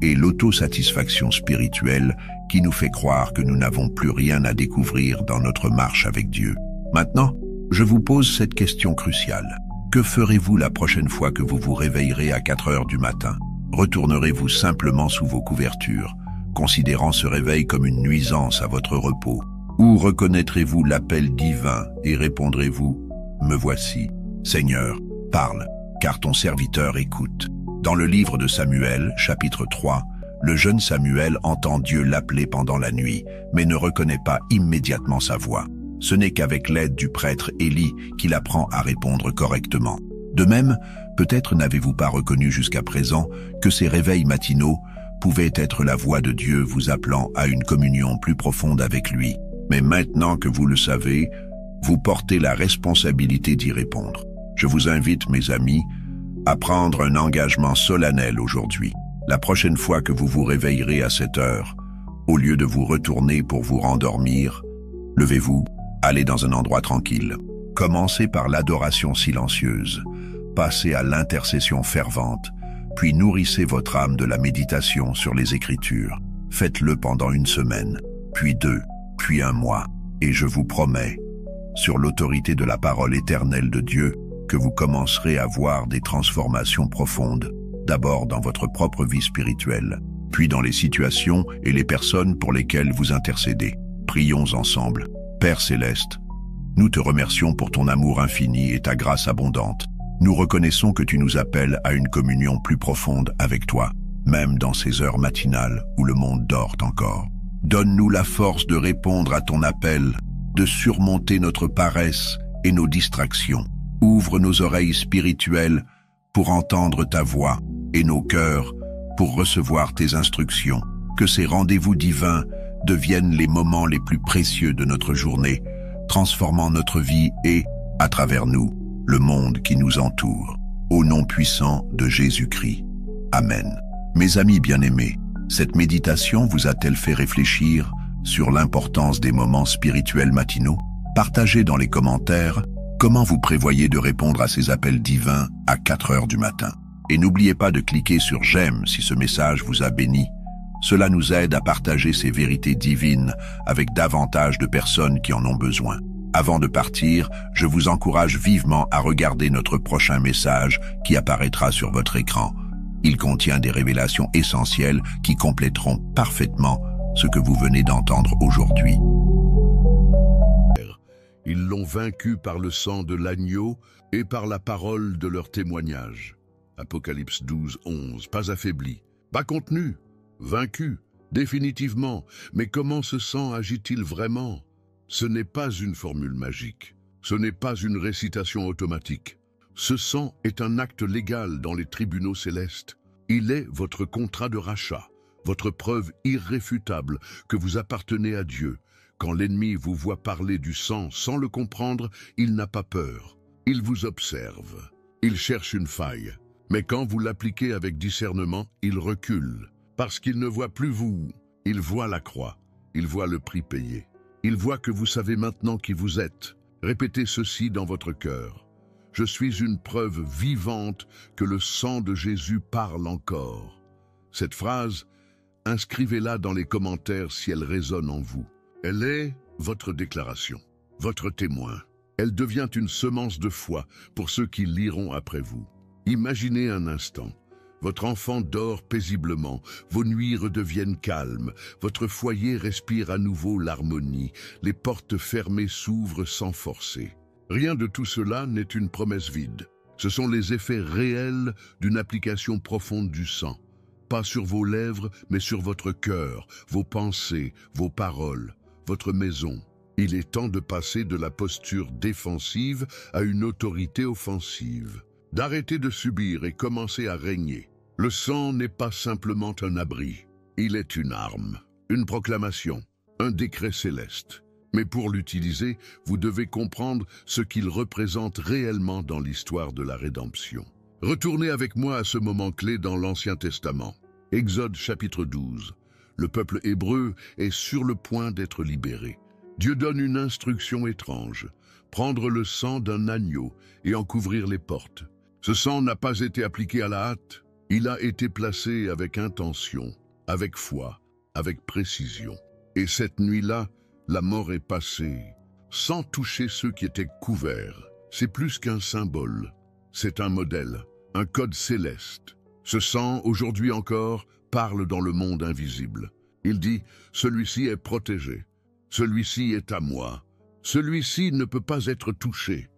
et l'autosatisfaction spirituelle qui nous fait croire que nous n'avons plus rien à découvrir dans notre marche avec Dieu. Maintenant, je vous pose cette question cruciale. Que ferez-vous la prochaine fois que vous vous réveillerez à 4 heures du matin? Retournerez-vous simplement sous vos couvertures, considérant ce réveil comme une nuisance à votre repos? Ou reconnaîtrez-vous l'appel divin et répondrez-vous « Me voici, Seigneur, parle, car ton serviteur écoute ». Dans le livre de Samuel, chapitre 3, le jeune Samuel entend Dieu l'appeler pendant la nuit, mais ne reconnaît pas immédiatement sa voix. Ce n'est qu'avec l'aide du prêtre Élie qu'il apprend à répondre correctement. De même, peut-être n'avez-vous pas reconnu jusqu'à présent que ces réveils matinaux pouvaient être la voix de Dieu vous appelant à une communion plus profonde avec lui. Mais maintenant que vous le savez, vous portez la responsabilité d'y répondre. Je vous invite, mes amis, à prendre un engagement solennel aujourd'hui. La prochaine fois que vous vous réveillerez à cette heure, au lieu de vous retourner pour vous rendormir, levez-vous, allez dans un endroit tranquille. Commencez par l'adoration silencieuse, passez à l'intercession fervente, puis nourrissez votre âme de la méditation sur les Écritures. Faites-le pendant 1 semaine, puis 2, puis 1 mois, et je vous promets, sur l'autorité de la parole éternelle de Dieu, que vous commencerez à voir des transformations profondes, d'abord dans votre propre vie spirituelle, puis dans les situations et les personnes pour lesquelles vous intercédez. Prions ensemble. Père céleste, nous te remercions pour ton amour infini et ta grâce abondante. Nous reconnaissons que tu nous appelles à une communion plus profonde avec toi, même dans ces heures matinales où le monde dort encore. Donne-nous la force de répondre à ton appel, de surmonter notre paresse et nos distractions. Ouvre nos oreilles spirituelles pour entendre ta voix et nos cœurs pour recevoir tes instructions. Que ces rendez-vous divins deviennent les moments les plus précieux de notre journée, transformant notre vie et, à travers nous, le monde qui nous entoure. Au nom puissant de Jésus-Christ. Amen. Mes amis bien-aimés, cette méditation vous a-t-elle fait réfléchir sur l'importance des moments spirituels matinaux? Partagez dans les commentaires comment vous prévoyez de répondre à ces appels divins à 4 heures du matin. Et n'oubliez pas de cliquer sur « J'aime » si ce message vous a béni. Cela nous aide à partager ces vérités divines avec davantage de personnes qui en ont besoin. Avant de partir, je vous encourage vivement à regarder notre prochain message qui apparaîtra sur votre écran. Il contient des révélations essentielles qui compléteront parfaitement ce que vous venez d'entendre aujourd'hui. Ils l'ont vaincu par le sang de l'agneau et par la parole de leur témoignage. Apocalypse 12, 11. Pas affaibli, pas contenu, vaincu, définitivement. Mais comment ce sang agit-il vraiment? Ce n'est pas une formule magique. Ce n'est pas une récitation automatique. Ce sang est un acte légal dans les tribunaux célestes. Il est votre contrat de rachat, votre preuve irréfutable que vous appartenez à Dieu, Quand l'ennemi vous voit parler du sang sans le comprendre, il n'a pas peur. Il vous observe. Il cherche une faille. Mais quand vous l'appliquez avec discernement, il recule. Parce qu'il ne voit plus vous. Il voit la croix. Il voit le prix payé. Il voit que vous savez maintenant qui vous êtes. Répétez ceci dans votre cœur. Je suis une preuve vivante que le sang de Jésus parle encore. Cette phrase, inscrivez-la dans les commentaires si elle résonne en vous. Elle est votre déclaration, votre témoin. Elle devient une semence de foi pour ceux qui liront après vous. Imaginez un instant. Votre enfant dort paisiblement, vos nuits redeviennent calmes, votre foyer respire à nouveau l'harmonie, les portes fermées s'ouvrent sans forcer. Rien de tout cela n'est une promesse vide. Ce sont les effets réels d'une application profonde du sang. Pas sur vos lèvres, mais sur votre cœur, vos pensées, vos paroles, votre maison. Il est temps de passer de la posture défensive à une autorité offensive. D'arrêter de subir et commencer à régner. Le sang n'est pas simplement un abri. Il est une arme, une proclamation, un décret céleste. Mais pour l'utiliser, vous devez comprendre ce qu'il représente réellement dans l'histoire de la rédemption. Retournez avec moi à ce moment clé dans l'Ancien Testament. Exode chapitre 12. Le peuple hébreu est sur le point d'être libéré. Dieu donne une instruction étrange, prendre le sang d'un agneau et en couvrir les portes. Ce sang n'a pas été appliqué à la hâte, il a été placé avec intention, avec foi, avec précision. Et cette nuit-là, la mort est passée, sans toucher ceux qui étaient couverts. C'est plus qu'un symbole, c'est un modèle, un code céleste. Ce sang, aujourd'hui encore, parle dans le monde invisible. Il dit, celui-ci est protégé, celui-ci est à moi, celui-ci ne peut pas être touché.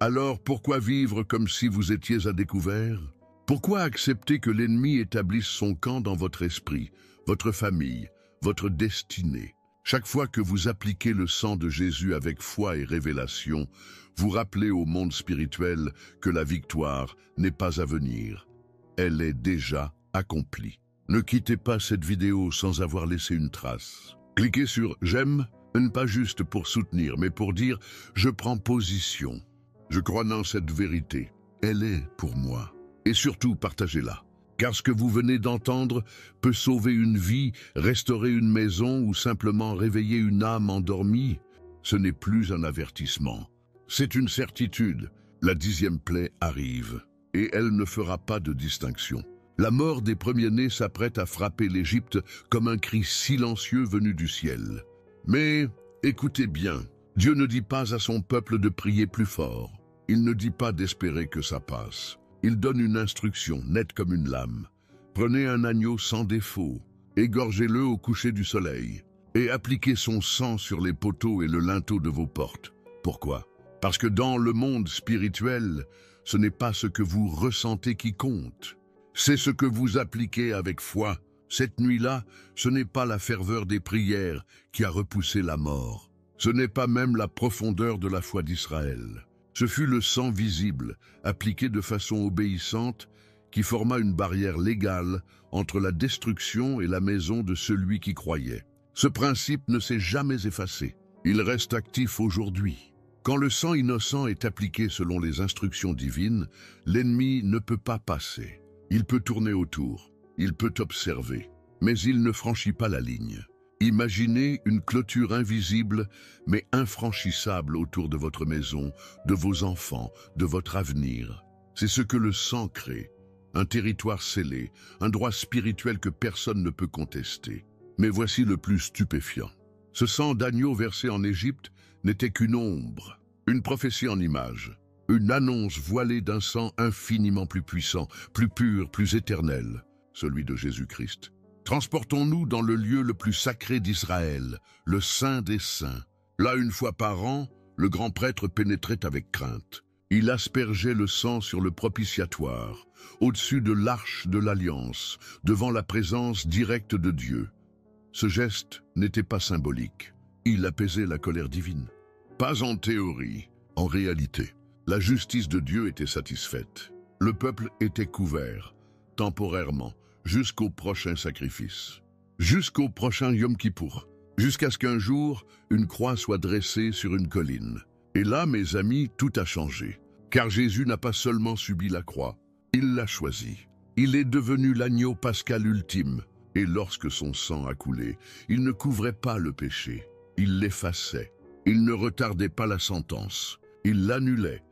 Alors pourquoi vivre comme si vous étiez à découvert? Pourquoi accepter que l'ennemi établisse son camp dans votre esprit, votre famille, votre destinée? Chaque fois que vous appliquez le sang de Jésus avec foi et révélation, vous rappelez au monde spirituel que la victoire n'est pas à venir. Elle est déjà accomplie. Ne quittez pas cette vidéo sans avoir laissé une trace. Cliquez sur « J'aime », pas juste pour soutenir, mais pour dire « Je prends position ». Je crois dans cette vérité. Elle est pour moi. Et surtout, partagez-la. Car ce que vous venez d'entendre peut sauver une vie, restaurer une maison ou simplement réveiller une âme endormie. Ce n'est plus un avertissement. C'est une certitude. La 10e plaie arrive. Et elle ne fera pas de distinction. La mort des premiers-nés s'apprête à frapper l'Égypte comme un cri silencieux venu du ciel. Mais écoutez bien, Dieu ne dit pas à son peuple de prier plus fort. Il ne dit pas d'espérer que ça passe. Il donne une instruction nette comme une lame. Prenez un agneau sans défaut, égorgez-le au coucher du soleil, et appliquez son sang sur les poteaux et le linteau de vos portes. Pourquoi? Parce que dans le monde spirituel, ce n'est pas ce que vous ressentez qui compte. C'est ce que vous appliquez avec foi. Cette nuit-là, ce n'est pas la ferveur des prières qui a repoussé la mort. Ce n'est pas même la profondeur de la foi d'Israël. Ce fut le sang visible, appliqué de façon obéissante, qui forma une barrière légale entre la destruction et la maison de celui qui croyait. Ce principe ne s'est jamais effacé. Il reste actif aujourd'hui. Quand le sang innocent est appliqué selon les instructions divines, l'ennemi ne peut pas passer. Il peut tourner autour, il peut observer, mais il ne franchit pas la ligne. Imaginez une clôture invisible, mais infranchissable autour de votre maison, de vos enfants, de votre avenir. C'est ce que le sang crée. Un territoire scellé, un droit spirituel que personne ne peut contester. Mais voici le plus stupéfiant. Ce sang d'agneau versé en Égypte n'était qu'une ombre, une prophétie en image, une annonce voilée d'un sang infiniment plus puissant, plus pur, plus éternel, celui de Jésus-Christ. Transportons-nous dans le lieu le plus sacré d'Israël, le Saint des Saints. Là, une fois par an, le grand prêtre pénétrait avec crainte. Il aspergeait le sang sur le propitiatoire, au-dessus de l'arche de l'Alliance, devant la présence directe de Dieu. Ce geste n'était pas symbolique. Il apaisait la colère divine. Pas en théorie, en réalité. La justice de Dieu était satisfaite. Le peuple était couvert, temporairement, jusqu'au prochain sacrifice, jusqu'au prochain Yom Kippour, jusqu'à ce qu'un jour, une croix soit dressée sur une colline. Et là, mes amis, tout a changé. Car Jésus n'a pas seulement subi la croix, il l'a choisi. Il est devenu l'agneau pascal ultime. Et lorsque son sang a coulé, il ne couvrait pas le péché. Il l'effaçait. Il ne retardait pas la sentence. Il l'annulait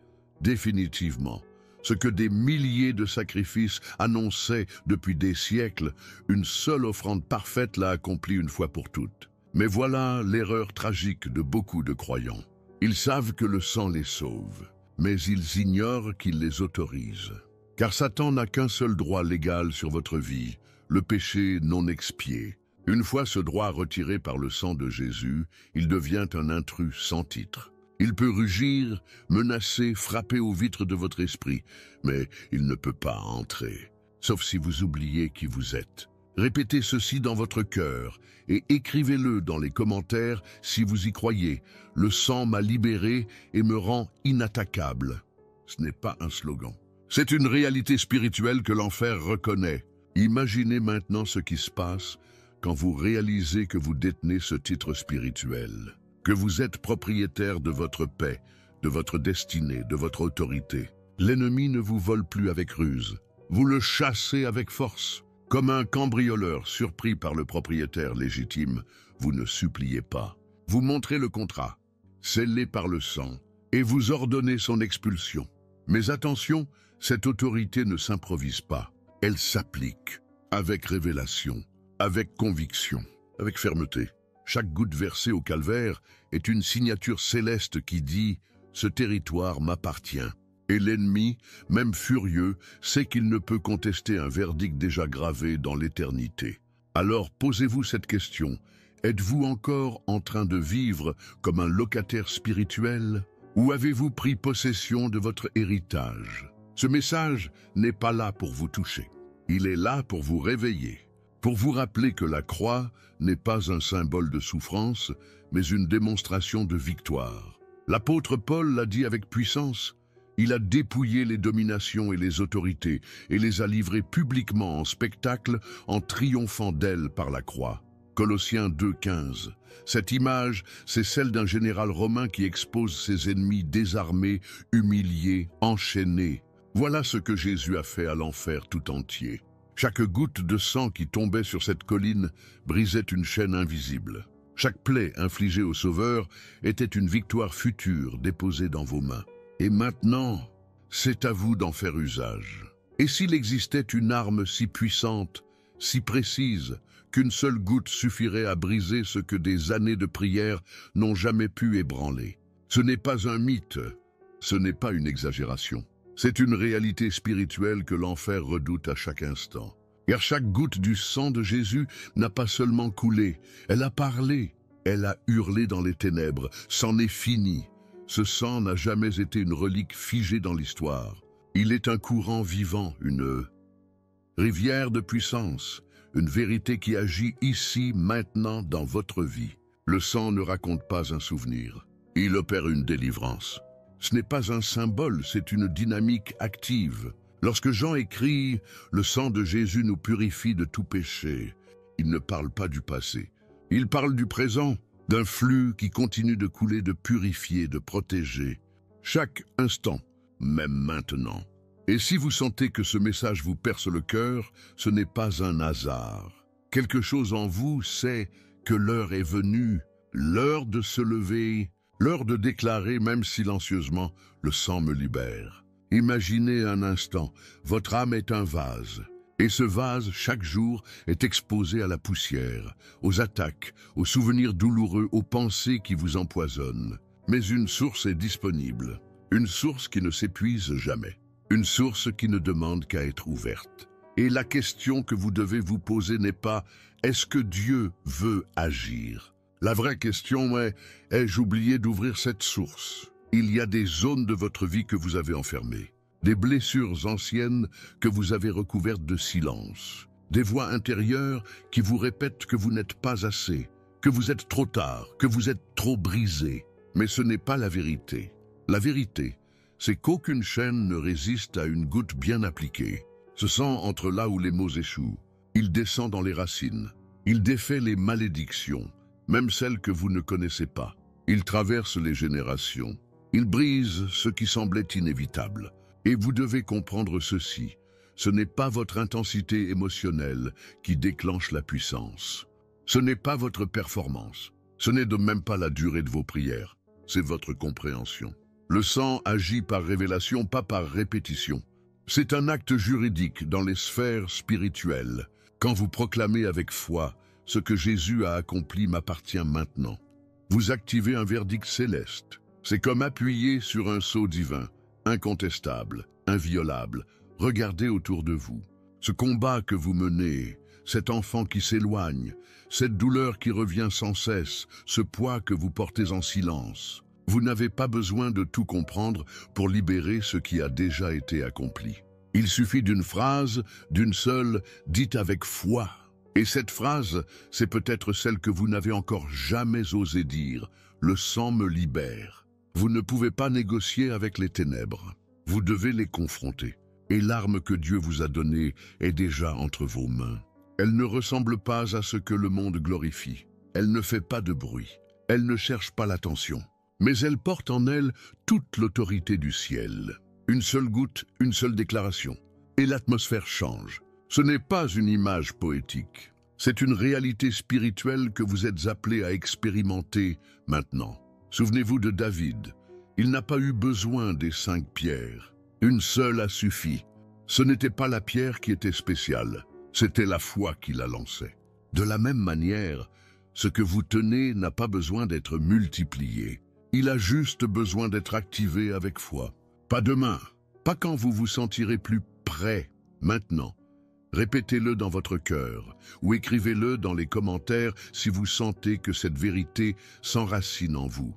définitivement. Ce que des milliers de sacrifices annonçaient depuis des siècles, une seule offrande parfaite l'a accompli une fois pour toutes. Mais voilà l'erreur tragique de beaucoup de croyants. Ils savent que le sang les sauve, mais ils ignorent qu'il les autorise. Car Satan n'a qu'un seul droit légal sur votre vie, le péché non expié. Une fois ce droit retiré par le sang de Jésus, il devient un intrus sans titre. Il peut rugir, menacer, frapper aux vitres de votre esprit, mais il ne peut pas entrer, sauf si vous oubliez qui vous êtes. Répétez ceci dans votre cœur et écrivez-le dans les commentaires si vous y croyez. Le sang m'a libéré et me rend inattaquable. Ce n'est pas un slogan. C'est une réalité spirituelle que l'enfer reconnaît. Imaginez maintenant ce qui se passe quand vous réalisez que vous détenez ce titre spirituel, que vous êtes propriétaire de votre paix, de votre destinée, de votre autorité. L'ennemi ne vous vole plus avec ruse. Vous le chassez avec force. Comme un cambrioleur surpris par le propriétaire légitime, vous ne suppliez pas. Vous montrez le contrat, scellé par le sang, et vous ordonnez son expulsion. Mais attention, cette autorité ne s'improvise pas. Elle s'applique, avec révélation, avec conviction, avec fermeté. Chaque goutte versée au calvaire est une signature céleste qui dit « Ce territoire m'appartient ». Et l'ennemi, même furieux, sait qu'il ne peut contester un verdict déjà gravé dans l'éternité. Alors posez-vous cette question. Êtes-vous encore en train de vivre comme un locataire spirituel? Ou avez-vous pris possession de votre héritage? Ce message n'est pas là pour vous toucher. Il est là pour vous réveiller, pour vous rappeler que la croix n'est pas un symbole de souffrance, mais une démonstration de victoire. L'apôtre Paul l'a dit avec puissance. Il a dépouillé les dominations et les autorités et les a livrées publiquement en spectacle en triomphant d'elles par la croix. Colossiens 2,15. Cette image, c'est celle d'un général romain qui expose ses ennemis désarmés, humiliés, enchaînés. Voilà ce que Jésus a fait à l'enfer tout entier. Chaque goutte de sang qui tombait sur cette colline brisait une chaîne invisible. Chaque plaie infligée au Sauveur était une victoire future déposée dans vos mains. Et maintenant, c'est à vous d'en faire usage. Et s'il existait une arme si puissante, si précise, qu'une seule goutte suffirait à briser ce que des années de prière n'ont jamais pu ébranler. Ce n'est pas un mythe, ce n'est pas une exagération. C'est une réalité spirituelle que l'enfer redoute à chaque instant. Car chaque goutte du sang de Jésus n'a pas seulement coulé, elle a parlé, elle a hurlé dans les ténèbres, c'en est fini. Ce sang n'a jamais été une relique figée dans l'histoire. Il est un courant vivant, une rivière de puissance, une vérité qui agit ici, maintenant, dans votre vie. Le sang ne raconte pas un souvenir. Il opère une délivrance. Ce n'est pas un symbole, c'est une dynamique active. Lorsque Jean écrit « Le sang de Jésus nous purifie de tout péché », il ne parle pas du passé. Il parle du présent. D'un flux qui continue de couler, de purifier, de protéger, chaque instant, même maintenant. Et si vous sentez que ce message vous perce le cœur, ce n'est pas un hasard. Quelque chose en vous sait que l'heure est venue, l'heure de se lever, l'heure de déclarer, même silencieusement, « Le sang me libère ». Imaginez un instant, votre âme est un vase. Et ce vase, chaque jour, est exposé à la poussière, aux attaques, aux souvenirs douloureux, aux pensées qui vous empoisonnent. Mais une source est disponible, une source qui ne s'épuise jamais, une source qui ne demande qu'à être ouverte. Et la question que vous devez vous poser n'est pas « Est-ce que Dieu veut agir ?» La vraie question est « Ai-je oublié d'ouvrir cette source ?» Il y a des zones de votre vie que vous avez enfermées. Des blessures anciennes que vous avez recouvertes de silence, des voix intérieures qui vous répètent que vous n'êtes pas assez, que vous êtes trop tard, que vous êtes trop brisé. Mais ce n'est pas la vérité. La vérité, c'est qu'aucune chaîne ne résiste à une goutte bien appliquée. Ce sang entre là où les mots échouent. Il descend dans les racines. Il défait les malédictions. même celles que vous ne connaissez pas. Il traverse les générations. Il brise ce qui semblait inévitable. Et vous devez comprendre ceci. Ce n'est pas votre intensité émotionnelle qui déclenche la puissance. Ce n'est pas votre performance. Ce n'est de même pas la durée de vos prières. C'est votre compréhension. Le sang agit par révélation, pas par répétition. C'est un acte juridique dans les sphères spirituelles. Quand vous proclamez avec foi « Ce que Jésus a accompli m'appartient maintenant », vous activez un verdict céleste. C'est comme appuyer sur un sceau divin, incontestable, inviolable. Regardez autour de vous. Ce combat que vous menez, cet enfant qui s'éloigne, cette douleur qui revient sans cesse, ce poids que vous portez en silence. Vous n'avez pas besoin de tout comprendre pour libérer ce qui a déjà été accompli. Il suffit d'une phrase, d'une seule, dite avec foi. Et cette phrase, c'est peut-être celle que vous n'avez encore jamais osé dire. Le sang me libère. Vous ne pouvez pas négocier avec les ténèbres. Vous devez les confronter. Et l'arme que Dieu vous a donnée est déjà entre vos mains. Elle ne ressemble pas à ce que le monde glorifie. Elle ne fait pas de bruit. Elle ne cherche pas l'attention. Mais elle porte en elle toute l'autorité du ciel. Une seule goutte, une seule déclaration. Et l'atmosphère change. Ce n'est pas une image poétique. C'est une réalité spirituelle que vous êtes appelés à expérimenter maintenant. Souvenez-vous de David. Il n'a pas eu besoin des 5 pierres. Une seule a suffi. Ce n'était pas la pierre qui était spéciale. C'était la foi qui la lançait. De la même manière, ce que vous tenez n'a pas besoin d'être multiplié. Il a juste besoin d'être activé avec foi. Pas demain, pas quand vous vous sentirez plus prêt, maintenant. Répétez-le dans votre cœur ou écrivez-le dans les commentaires si vous sentez que cette vérité s'enracine en vous.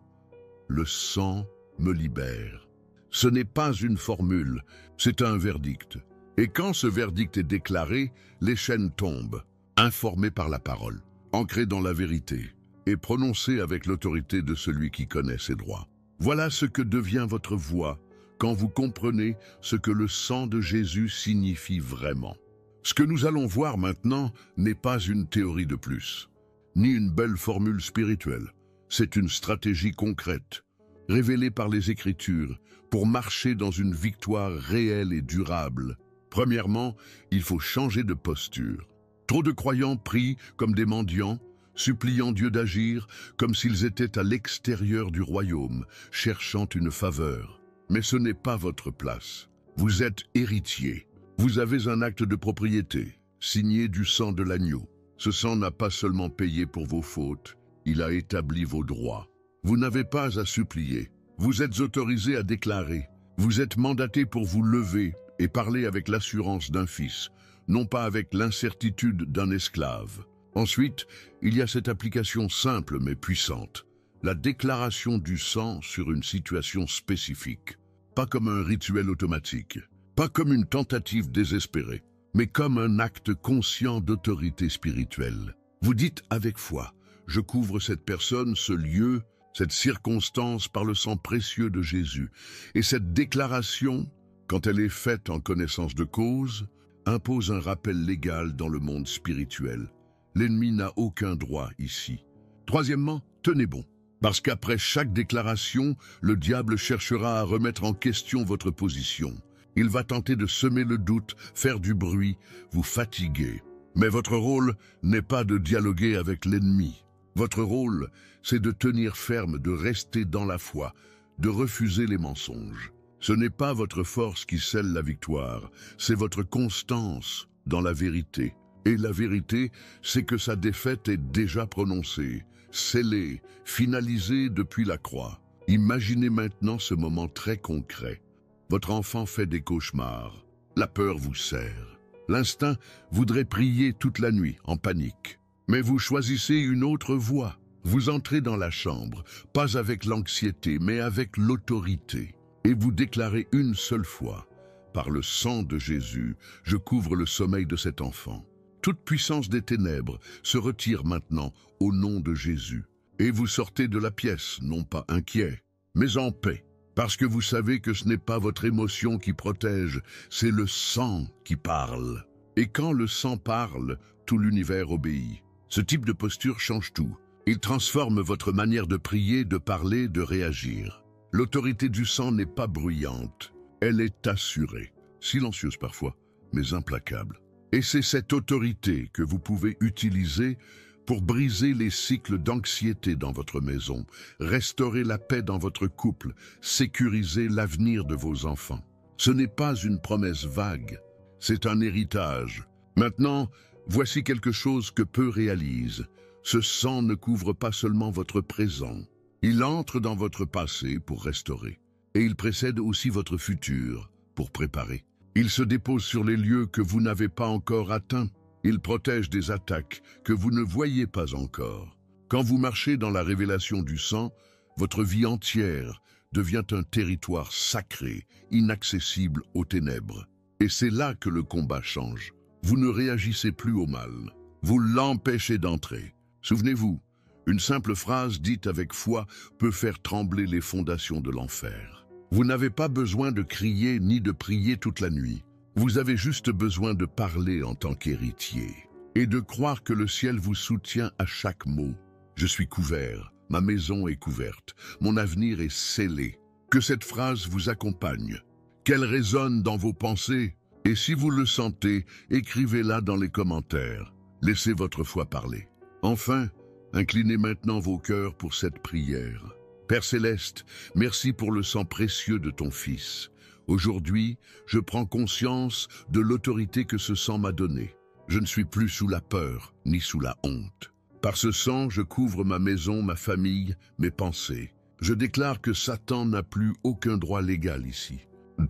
Le sang me libère. Ce n'est pas une formule, c'est un verdict. Et quand ce verdict est déclaré, les chaînes tombent, informées par la parole, ancrées dans la vérité et prononcées avec l'autorité de celui qui connaît ses droits. Voilà ce que devient votre voix quand vous comprenez ce que le sang de Jésus signifie vraiment. Ce que nous allons voir maintenant n'est pas une théorie de plus, ni une belle formule spirituelle. C'est une stratégie concrète, révélée par les Écritures, pour marcher dans une victoire réelle et durable. Premièrement, il faut changer de posture. Trop de croyants prient comme des mendiants, suppliant Dieu d'agir comme s'ils étaient à l'extérieur du royaume, cherchant une faveur. Mais ce n'est pas votre place. Vous êtes héritier. Vous avez un acte de propriété, signé du sang de l'agneau. Ce sang n'a pas seulement payé pour vos fautes, il a établi vos droits. Vous n'avez pas à supplier. Vous êtes autorisé à déclarer. Vous êtes mandaté pour vous lever et parler avec l'assurance d'un fils, non pas avec l'incertitude d'un esclave. Ensuite, il y a cette application simple mais puissante, la déclaration du sang sur une situation spécifique. Pas comme un rituel automatique, pas comme une tentative désespérée, mais comme un acte conscient d'autorité spirituelle. Vous dites avec foi, je couvre cette personne, ce lieu, cette circonstance par le sang précieux de Jésus. Et cette déclaration, quand elle est faite en connaissance de cause, impose un rappel légal dans le monde spirituel. L'ennemi n'a aucun droit ici. Troisièmement, tenez bon. Parce qu'après chaque déclaration, le diable cherchera à remettre en question votre position. Il va tenter de semer le doute, faire du bruit, vous fatiguer. Mais votre rôle n'est pas de dialoguer avec l'ennemi. Votre rôle, c'est de tenir ferme, de rester dans la foi, de refuser les mensonges. Ce n'est pas votre force qui scelle la victoire, c'est votre constance dans la vérité. Et la vérité, c'est que sa défaite est déjà prononcée, scellée, finalisée depuis la croix. Imaginez maintenant ce moment très concret. Votre enfant fait des cauchemars, la peur vous serre. L'instinct voudrait prier toute la nuit, en panique. Mais vous choisissez une autre voie. Vous entrez dans la chambre, pas avec l'anxiété, mais avec l'autorité. Et vous déclarez une seule fois, par le sang de Jésus, je couvre le sommeil de cet enfant. Toute puissance des ténèbres se retire maintenant au nom de Jésus. Et vous sortez de la pièce, non pas inquiet, mais en paix. Parce que vous savez que ce n'est pas votre émotion qui protège, c'est le sang qui parle. Et quand le sang parle, tout l'univers obéit. Ce type de posture change tout. Il transforme votre manière de prier, de parler, de réagir. L'autorité du sang n'est pas bruyante, elle est assurée, silencieuse parfois, mais implacable. Et c'est cette autorité que vous pouvez utiliser pour briser les cycles d'anxiété dans votre maison, restaurer la paix dans votre couple, sécuriser l'avenir de vos enfants. Ce n'est pas une promesse vague, c'est un héritage. Maintenant, voici quelque chose que peu réalisent. Ce sang ne couvre pas seulement votre présent. Il entre dans votre passé pour restaurer. Et il précède aussi votre futur pour préparer. Il se dépose sur les lieux que vous n'avez pas encore atteints. Il protège des attaques que vous ne voyez pas encore. Quand vous marchez dans la révélation du sang, votre vie entière devient un territoire sacré, inaccessible aux ténèbres. Et c'est là que le combat change. Vous ne réagissez plus au mal. Vous l'empêchez d'entrer. Souvenez-vous, une simple phrase dite avec foi peut faire trembler les fondations de l'enfer. Vous n'avez pas besoin de crier ni de prier toute la nuit. Vous avez juste besoin de parler en tant qu'héritier et de croire que le ciel vous soutient à chaque mot. Je suis couvert, ma maison est couverte, mon avenir est scellé. Que cette phrase vous accompagne, qu'elle résonne dans vos pensées. Et si vous le sentez, écrivez-la dans les commentaires. Laissez votre foi parler. Enfin, inclinez maintenant vos cœurs pour cette prière. Père Céleste, merci pour le sang précieux de ton Fils. Aujourd'hui, je prends conscience de l'autorité que ce sang m'a donnée. Je ne suis plus sous la peur, ni sous la honte. Par ce sang, je couvre ma maison, ma famille, mes pensées. Je déclare que Satan n'a plus aucun droit légal ici.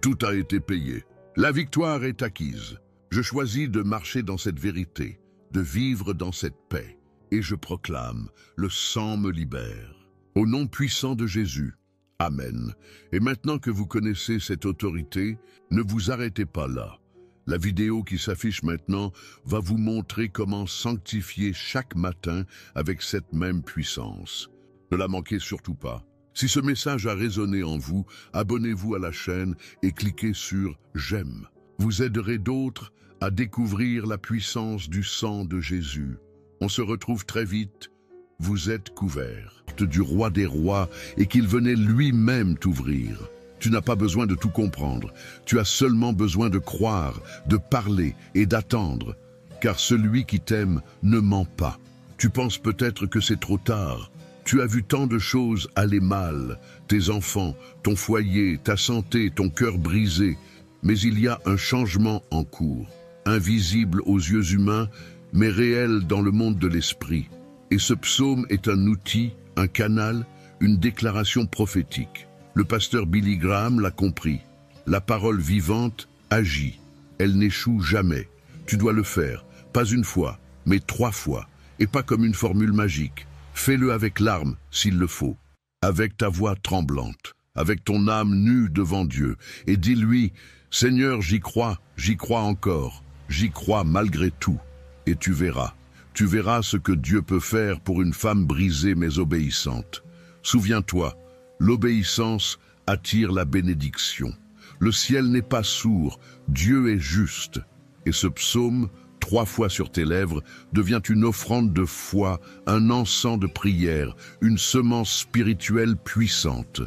Tout a été payé. La victoire est acquise. Je choisis de marcher dans cette vérité, de vivre dans cette paix. Et je proclame, le sang me libère. Au nom puissant de Jésus, Amen. Et maintenant que vous connaissez cette autorité, ne vous arrêtez pas là. La vidéo qui s'affiche maintenant va vous montrer comment sanctifier chaque matin avec cette même puissance. Ne la manquez surtout pas. Si ce message a résonné en vous, abonnez-vous à la chaîne et cliquez sur « J'aime ». Vous aiderez d'autres à découvrir la puissance du sang de Jésus. On se retrouve très vite. Vous êtes couverts du roi des rois et qu'il venait lui-même t'ouvrir. Tu n'as pas besoin de tout comprendre. Tu as seulement besoin de croire, de parler et d'attendre. Car celui qui t'aime ne ment pas. Tu penses peut-être que c'est trop tard. Tu as vu tant de choses aller mal. Tes enfants, ton foyer, ta santé, ton cœur brisé. Mais il y a un changement en cours. Invisible aux yeux humains, mais réel dans le monde de l'esprit. Et ce psaume est un outil, un canal, une déclaration prophétique. Le pasteur Billy Graham l'a compris. La parole vivante agit. Elle n'échoue jamais. Tu dois le faire, pas une fois, mais 3 fois. Et pas comme une formule magique. Fais-le avec larmes, s'il le faut. Avec ta voix tremblante, avec ton âme nue devant Dieu. Et dis-lui, Seigneur, j'y crois encore. J'y crois malgré tout. Et tu verras ce que Dieu peut faire pour une femme brisée mais obéissante. Souviens-toi, l'obéissance attire la bénédiction. Le ciel n'est pas sourd, Dieu est juste. Et ce psaume, 3 fois sur tes lèvres, devient une offrande de foi, un encens de prière, une semence spirituelle puissante.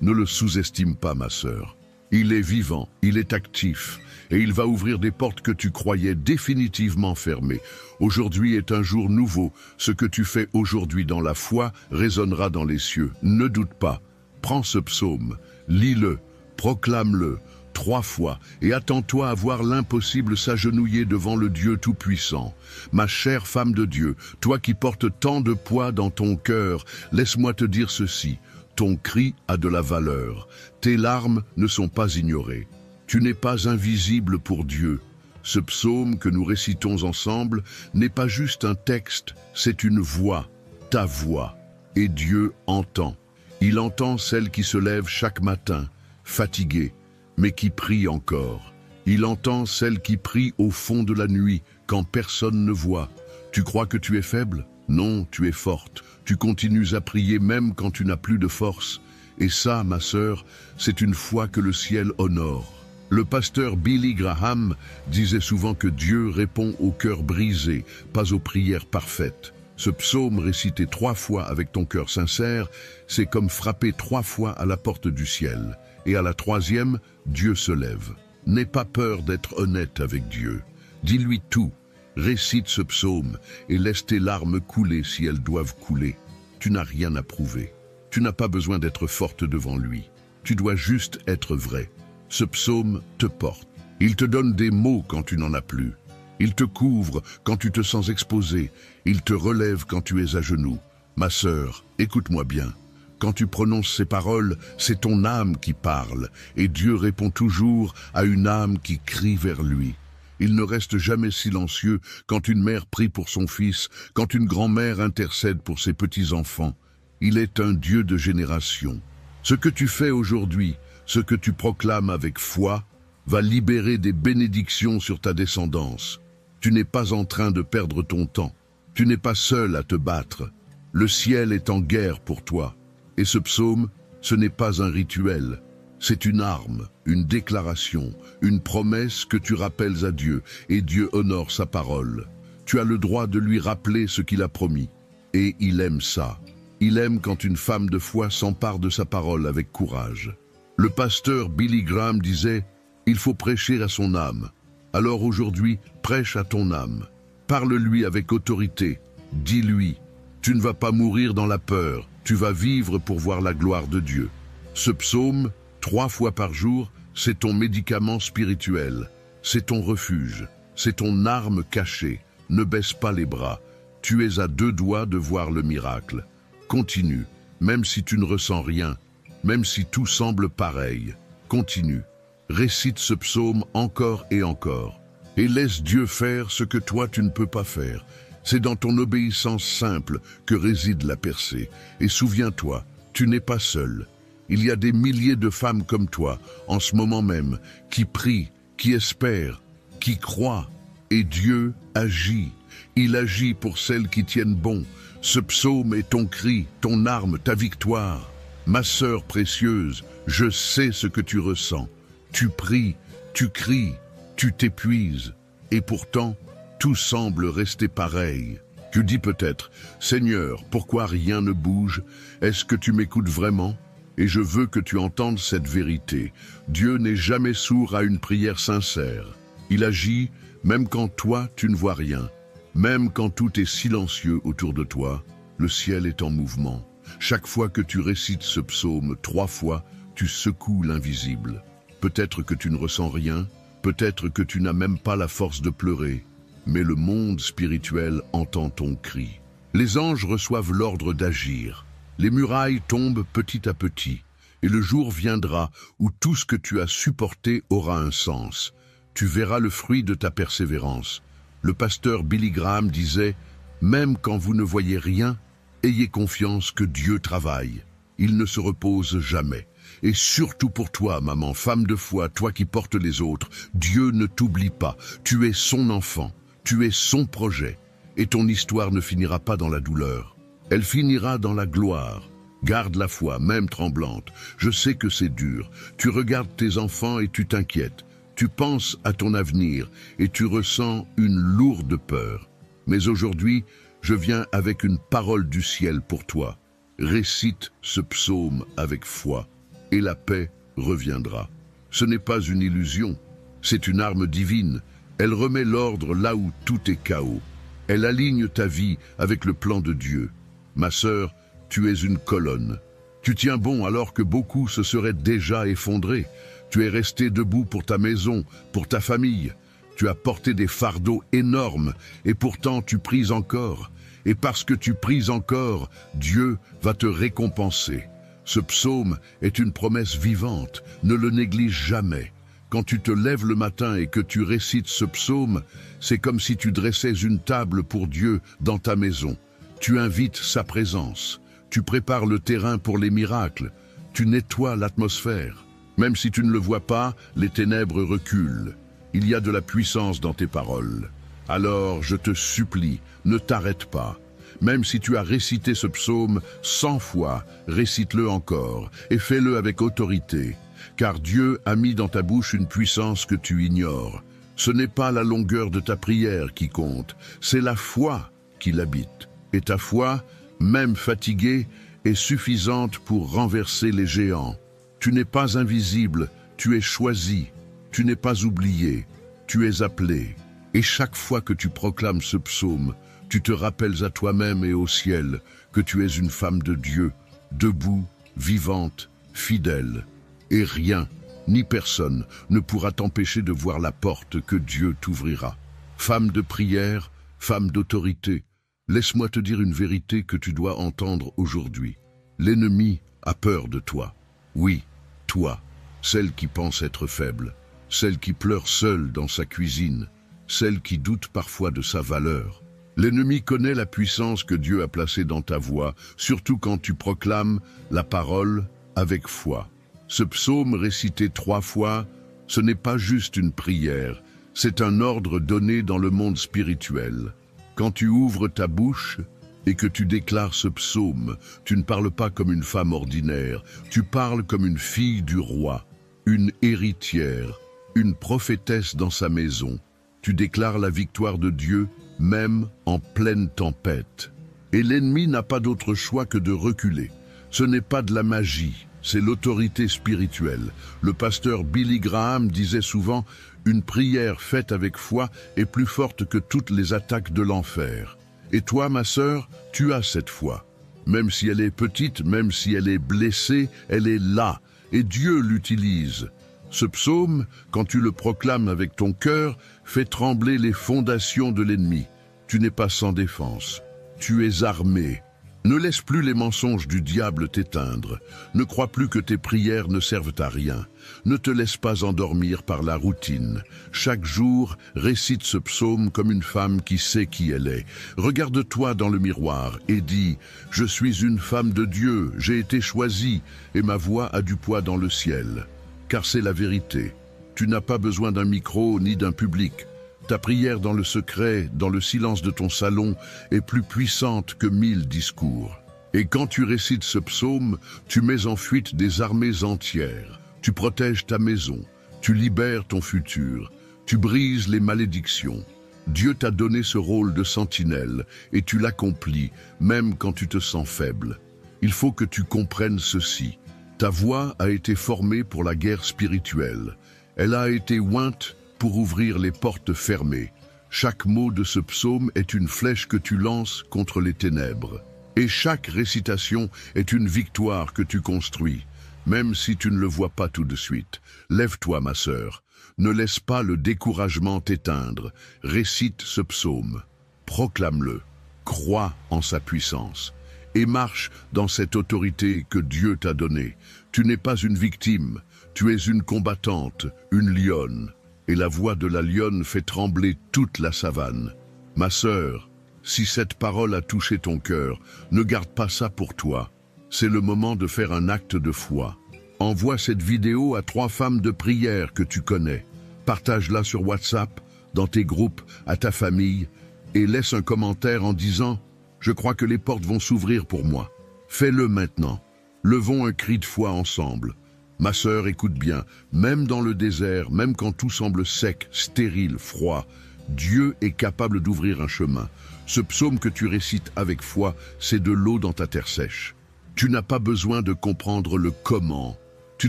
Ne le sous-estime pas, ma sœur. Il est vivant, il est actif, et il va ouvrir des portes que tu croyais définitivement fermées. Aujourd'hui est un jour nouveau. Ce que tu fais aujourd'hui dans la foi résonnera dans les cieux. Ne doute pas. Prends ce psaume, lis-le, proclame-le 3 fois et attends-toi à voir l'impossible s'agenouiller devant le Dieu Tout-Puissant. Ma chère femme de Dieu, toi qui portes tant de poids dans ton cœur, laisse-moi te dire ceci. Ton cri a de la valeur. Tes larmes ne sont pas ignorées. Tu n'es pas invisible pour Dieu. Ce psaume que nous récitons ensemble n'est pas juste un texte, c'est une voix, ta voix. Et Dieu entend. Il entend celle qui se lève chaque matin, fatiguée, mais qui prie encore. Il entend celle qui prie au fond de la nuit, quand personne ne voit. Tu crois que tu es faible? Non, tu es forte. Tu continues à prier même quand tu n'as plus de force. Et ça, ma sœur, c'est une foi que le ciel honore. Le pasteur Billy Graham disait souvent que Dieu répond au cœur brisé, pas aux prières parfaites. Ce psaume récité 3 fois avec ton cœur sincère, c'est comme frapper 3 fois à la porte du ciel. Et à la 3e, Dieu se lève. N'aie pas peur d'être honnête avec Dieu. Dis-lui tout. Récite ce psaume et laisse tes larmes couler si elles doivent couler. Tu n'as rien à prouver. Tu n'as pas besoin d'être forte devant lui. Tu dois juste être vrai. Ce psaume te porte. Il te donne des mots quand tu n'en as plus. Il te couvre quand tu te sens exposé. Il te relève quand tu es à genoux. Ma sœur, écoute-moi bien. Quand tu prononces ces paroles, c'est ton âme qui parle, et Dieu répond toujours à une âme qui crie vers lui. Il ne reste jamais silencieux quand une mère prie pour son fils, quand une grand-mère intercède pour ses petits-enfants. Il est un Dieu de génération. Ce que tu fais aujourd'hui, ce que tu proclames avec foi, va libérer des bénédictions sur ta descendance. Tu n'es pas en train de perdre ton temps. Tu n'es pas seul à te battre. Le ciel est en guerre pour toi. Et ce psaume, ce n'est pas un rituel. C'est une arme, une déclaration, une promesse que tu rappelles à Dieu, et Dieu honore sa parole. Tu as le droit de lui rappeler ce qu'il a promis. Et il aime ça. Il aime quand une femme de foi s'empare de sa parole avec courage. Le pasteur Billy Graham disait « Il faut prêcher à son âme ». Alors aujourd'hui, prêche à ton âme. Parle-lui avec autorité. Dis-lui « Tu ne vas pas mourir dans la peur, tu vas vivre pour voir la gloire de Dieu ». Ce psaume, 3 fois par jour, c'est ton médicament spirituel. C'est ton refuge. C'est ton arme cachée. Ne baisse pas les bras. Tu es à 2 doigts de voir le miracle. Continue, même si tu ne ressens rien, même si tout semble pareil. Continue. Récite ce psaume encore et encore. Et laisse Dieu faire ce que toi tu ne peux pas faire. C'est dans ton obéissance simple que réside la percée. Et souviens-toi, tu n'es pas seul. Il y a des milliers de femmes comme toi, en ce moment même, qui prient, qui espèrent, qui croient. Et Dieu agit. Il agit pour celles qui tiennent bon. Ce psaume est ton cri, ton arme, ta victoire. Ma sœur précieuse, je sais ce que tu ressens. Tu pries, tu cries, tu t'épuises. Et pourtant, tout semble rester pareil. Tu dis peut-être, « Seigneur, pourquoi rien ne bouge? Est-ce que tu m'écoutes vraiment ?» Et je veux que tu entendes cette vérité. Dieu n'est jamais sourd à une prière sincère. Il agit même quand toi, tu ne vois rien. Même quand tout est silencieux autour de toi, le ciel est en mouvement. Chaque fois que tu récites ce psaume 3 fois, tu secoues l'invisible. Peut-être que tu ne ressens rien, peut-être que tu n'as même pas la force de pleurer, mais le monde spirituel entend ton cri. Les anges reçoivent l'ordre d'agir. Les murailles tombent petit à petit, et le jour viendra où tout ce que tu as supporté aura un sens. Tu verras le fruit de ta persévérance. Le pasteur Billy Graham disait « Même quand vous ne voyez rien, ayez confiance que Dieu travaille. Il ne se repose jamais. Et surtout pour toi, maman, femme de foi, toi qui portes les autres, Dieu ne t'oublie pas. Tu es son enfant, tu es son projet. Et ton histoire ne finira pas dans la douleur. Elle finira dans la gloire. Garde la foi, même tremblante. Je sais que c'est dur. Tu regardes tes enfants et tu t'inquiètes. Tu penses à ton avenir et tu ressens une lourde peur. Mais aujourd'hui, je viens avec une parole du ciel pour toi. Récite ce psaume avec foi et la paix reviendra. Ce n'est pas une illusion, c'est une arme divine. Elle remet l'ordre là où tout est chaos. Elle aligne ta vie avec le plan de Dieu. Ma sœur, tu es une colonne. Tu tiens bon alors que beaucoup se seraient déjà effondrés. Tu es resté debout pour ta maison, pour ta famille. Tu as porté des fardeaux énormes et pourtant tu pries encore. Et parce que tu pries encore, Dieu va te récompenser. Ce psaume est une promesse vivante, ne le néglige jamais. Quand tu te lèves le matin et que tu récites ce psaume, c'est comme si tu dressais une table pour Dieu dans ta maison. Tu invites sa présence, tu prépares le terrain pour les miracles, tu nettoies l'atmosphère. Même si tu ne le vois pas, les ténèbres reculent. Il y a de la puissance dans tes paroles. Alors, je te supplie, ne t'arrête pas. Même si tu as récité ce psaume 100 fois, récite-le encore et fais-le avec autorité. Car Dieu a mis dans ta bouche une puissance que tu ignores. Ce n'est pas la longueur de ta prière qui compte, c'est la foi qui l'habite. Et ta foi, même fatiguée, est suffisante pour renverser les géants. Tu n'es pas invisible, tu es choisi. Tu n'es pas oublié, tu es appelé. Et chaque fois que tu proclames ce psaume, tu te rappelles à toi-même et au ciel que tu es une femme de Dieu, debout, vivante, fidèle. Et rien, ni personne, ne pourra t'empêcher de voir la porte que Dieu t'ouvrira. Femme de prière, femme d'autorité, laisse-moi te dire une vérité que tu dois entendre aujourd'hui. L'ennemi a peur de toi. Oui, toi, celle qui pense être faible, celle qui pleure seule dans sa cuisine, celle qui doute parfois de sa valeur. L'ennemi connaît la puissance que Dieu a placée dans ta voix, surtout quand tu proclames la parole avec foi. Ce psaume récité 3 fois, ce n'est pas juste une prière, c'est un ordre donné dans le monde spirituel. Quand tu ouvres ta bouche et que tu déclares ce psaume, tu ne parles pas comme une femme ordinaire, tu parles comme une fille du roi, une héritière, une prophétesse dans sa maison. Tu déclares la victoire de Dieu, même en pleine tempête. Et l'ennemi n'a pas d'autre choix que de reculer. Ce n'est pas de la magie, c'est l'autorité spirituelle. Le pasteur Billy Graham disait souvent « Une prière faite avec foi est plus forte que toutes les attaques de l'enfer ». Et toi, ma sœur, tu as cette foi. Même si elle est petite, même si elle est blessée, elle est là, et Dieu l'utilise. Ce psaume, quand tu le proclames avec ton cœur, fait trembler les fondations de l'ennemi. Tu n'es pas sans défense. Tu es armé. Ne laisse plus les mensonges du diable t'éteindre. Ne crois plus que tes prières ne servent à rien. Ne te laisse pas endormir par la routine. Chaque jour, récite ce psaume comme une femme qui sait qui elle est. Regarde-toi dans le miroir et dis « Je suis une femme de Dieu, j'ai été choisie et ma voix a du poids dans le ciel. » Car c'est la vérité. Tu n'as pas besoin d'un micro ni d'un public. Ta prière dans le secret, dans le silence de ton salon, est plus puissante que 1000 discours. Et quand tu récites ce psaume, tu mets en fuite des armées entières. Tu protèges ta maison, tu libères ton futur, tu brises les malédictions. Dieu t'a donné ce rôle de sentinelle et tu l'accomplis, même quand tu te sens faible. Il faut que tu comprennes ceci. Ta voix a été formée pour la guerre spirituelle. Elle a été ointe pour ouvrir les portes fermées. Chaque mot de ce psaume est une flèche que tu lances contre les ténèbres. Et chaque récitation est une victoire que tu construis, même si tu ne le vois pas tout de suite. Lève-toi, ma sœur. Ne laisse pas le découragement t'éteindre. Récite ce psaume. Proclame-le. Crois en sa puissance. Et marche dans cette autorité que Dieu t'a donnée. Tu n'es pas une victime, tu es une combattante, une lionne. Et la voix de la lionne fait trembler toute la savane. Ma sœur, si cette parole a touché ton cœur, ne garde pas ça pour toi. C'est le moment de faire un acte de foi. Envoie cette vidéo à 3 femmes de prière que tu connais. Partage-la sur WhatsApp, dans tes groupes, à ta famille, et laisse un commentaire en disant « Je crois que les portes vont s'ouvrir pour moi ». Fais-le maintenant. Levons un cri de foi ensemble. Ma sœur, écoute bien, même dans le désert, même quand tout semble sec, stérile, froid, Dieu est capable d'ouvrir un chemin. Ce psaume que tu récites avec foi, c'est de l'eau dans ta terre sèche. Tu n'as pas besoin de comprendre le comment. Tu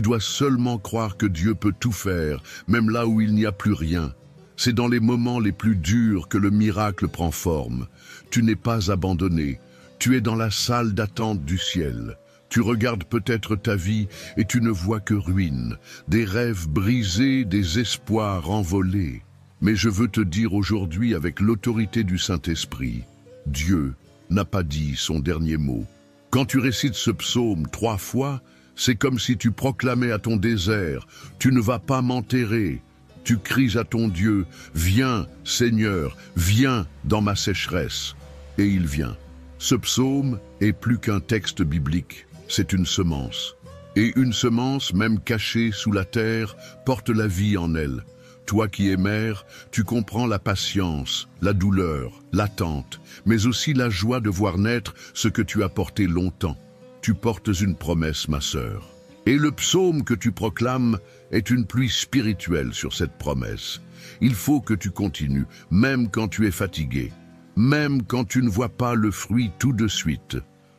dois seulement croire que Dieu peut tout faire, même là où il n'y a plus rien. C'est dans les moments les plus durs que le miracle prend forme. Tu n'es pas abandonné. Tu es dans la salle d'attente du ciel. Tu regardes peut-être ta vie et tu ne vois que ruines, des rêves brisés, des espoirs envolés. Mais je veux te dire aujourd'hui avec l'autorité du Saint-Esprit, Dieu n'a pas dit son dernier mot. Quand tu récites ce psaume 3 fois, c'est comme si tu proclamais à ton désert, tu ne vas pas m'enterrer. Tu cries à ton Dieu, viens Seigneur, viens dans ma sécheresse. Et il vient. Ce psaume est plus qu'un texte biblique, c'est une semence. Et une semence, même cachée sous la terre, porte la vie en elle. Toi qui es mère, tu comprends la patience, la douleur, l'attente, mais aussi la joie de voir naître ce que tu as porté longtemps. Tu portes une promesse, ma sœur. Et le psaume que tu proclames est une pluie spirituelle sur cette promesse. Il faut que tu continues, même quand tu es fatigué. même quand tu ne vois pas le fruit tout de suite.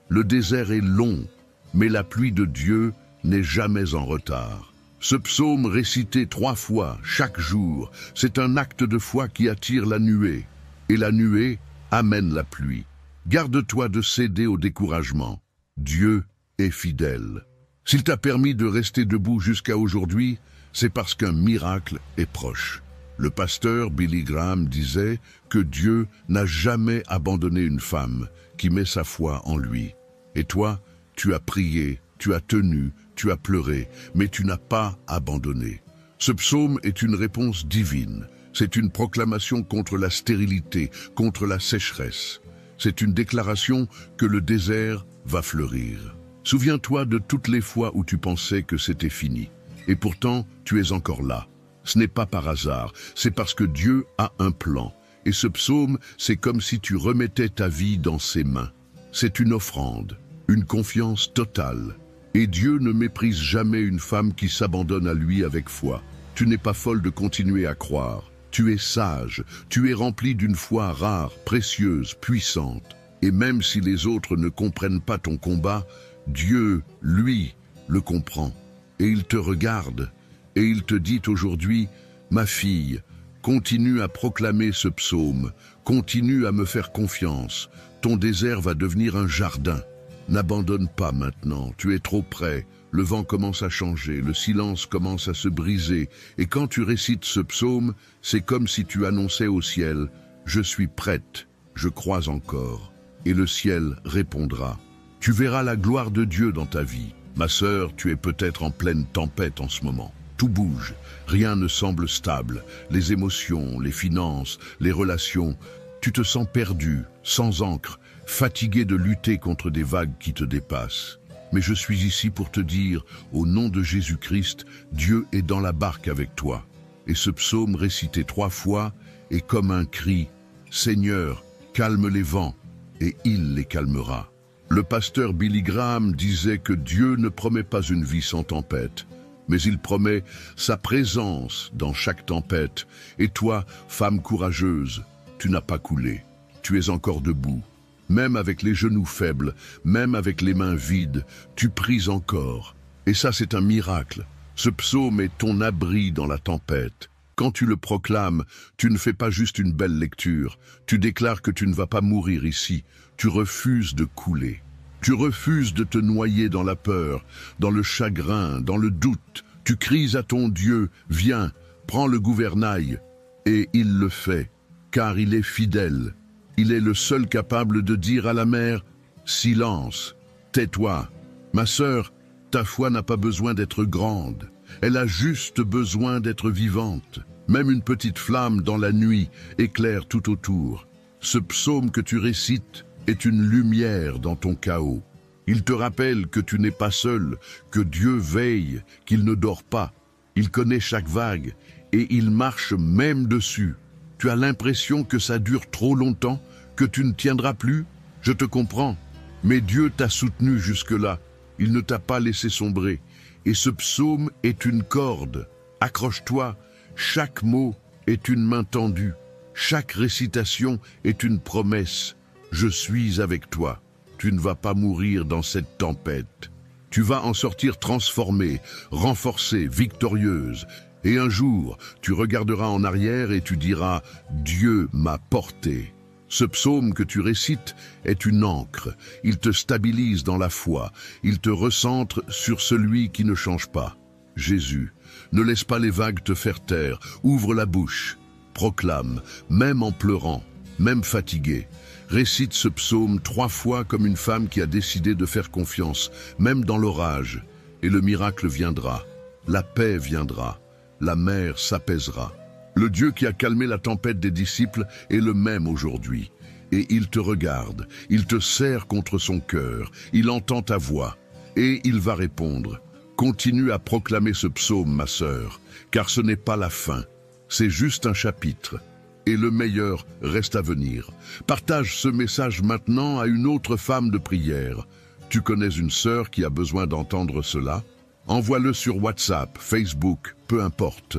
Le désert est long, mais la pluie de Dieu n'est jamais en retard. Ce psaume récité 3 fois chaque jour, c'est un acte de foi qui attire la nuée, et la nuée amène la pluie. Garde-toi de céder au découragement. Dieu est fidèle. S'il t'a permis de rester debout jusqu'à aujourd'hui, c'est parce qu'un miracle est proche. Le pasteur Billy Graham disait que Dieu n'a jamais abandonné une femme qui met sa foi en lui. Et toi, tu as prié, tu as tenu, tu as pleuré, mais tu n'as pas abandonné. Ce psaume est une réponse divine. C'est une proclamation contre la stérilité, contre la sécheresse. C'est une déclaration que le désert va fleurir. Souviens-toi de toutes les fois où tu pensais que c'était fini. Et pourtant, tu es encore là. Ce n'est pas par hasard, c'est parce que Dieu a un plan. Et ce psaume, c'est comme si tu remettais ta vie dans ses mains. C'est une offrande, une confiance totale. Et Dieu ne méprise jamais une femme qui s'abandonne à lui avec foi. Tu n'es pas folle de continuer à croire. Tu es sage, tu es rempli d'une foi rare, précieuse, puissante. Et même si les autres ne comprennent pas ton combat, Dieu, lui, le comprend. Et il te regarde, et il te dit aujourd'hui, « Ma fille, continue à proclamer ce psaume, continue à me faire confiance. Ton désert va devenir un jardin. N'abandonne pas maintenant, tu es trop près. Le vent commence à changer, le silence commence à se briser. Et quand tu récites ce psaume, c'est comme si tu annonçais au ciel, « Je suis prête, je crois encore. » Et le ciel répondra. Tu verras la gloire de Dieu dans ta vie. Ma sœur, tu es peut-être en pleine tempête en ce moment. Tout bouge, rien ne semble stable. Les émotions, les finances, les relations. Tu te sens perdu, sans ancre, fatigué de lutter contre des vagues qui te dépassent. Mais je suis ici pour te dire, au nom de Jésus-Christ, Dieu est dans la barque avec toi. Et ce psaume récité 3 fois est comme un cri, « Seigneur, calme les vents » et il les calmera. Le pasteur Billy Graham disait que Dieu ne promet pas une vie sans tempête, mais il promet sa présence dans chaque tempête. Et toi, femme courageuse, tu n'as pas coulé, tu es encore debout. Même avec les genoux faibles, même avec les mains vides, tu pries encore. Et ça, c'est un miracle. Ce psaume est ton abri dans la tempête. Quand tu le proclames, tu ne fais pas juste une belle lecture. Tu déclares que tu ne vas pas mourir ici. Tu refuses de couler. Tu refuses de te noyer dans la peur, dans le chagrin, dans le doute. Tu cries à ton Dieu, viens, prends le gouvernail. Et il le fait, car il est fidèle. Il est le seul capable de dire à la mer, silence, tais-toi. Ma sœur, ta foi n'a pas besoin d'être grande. Elle a juste besoin d'être vivante. Même une petite flamme dans la nuit éclaire tout autour. Ce psaume que tu récites est une lumière dans ton chaos. Il te rappelle que tu n'es pas seul, que Dieu veille, qu'il ne dort pas. Il connaît chaque vague et il marche même dessus. Tu as l'impression que ça dure trop longtemps, que tu ne tiendras plus? Je te comprends, mais Dieu t'a soutenu jusque-là. Il ne t'a pas laissé sombrer. Et ce psaume est une corde. Accroche-toi, chaque mot est une main tendue. Chaque récitation est une promesse. Je suis avec toi. Tu ne vas pas mourir dans cette tempête. Tu vas en sortir transformée, renforcée, victorieuse. Et un jour, tu regarderas en arrière et tu diras « Dieu m'a porté ». Ce psaume que tu récites est une ancre. Il te stabilise dans la foi. Il te recentre sur celui qui ne change pas. Jésus, ne laisse pas les vagues te faire taire. Ouvre la bouche. Proclame, même en pleurant, même fatigué. Récite ce psaume 3 fois comme une femme qui a décidé de faire confiance, même dans l'orage. Et le miracle viendra. La paix viendra. La mer s'apaisera. Le Dieu qui a calmé la tempête des disciples est le même aujourd'hui. Et il te regarde, il te serre contre son cœur, il entend ta voix. Et il va répondre. Continue à proclamer ce psaume, ma sœur, car ce n'est pas la fin. C'est juste un chapitre. Et le meilleur reste à venir. Partage ce message maintenant à une autre femme de prière. Tu connais une sœur qui a besoin d'entendre cela? Envoie-le sur WhatsApp, Facebook, peu importe.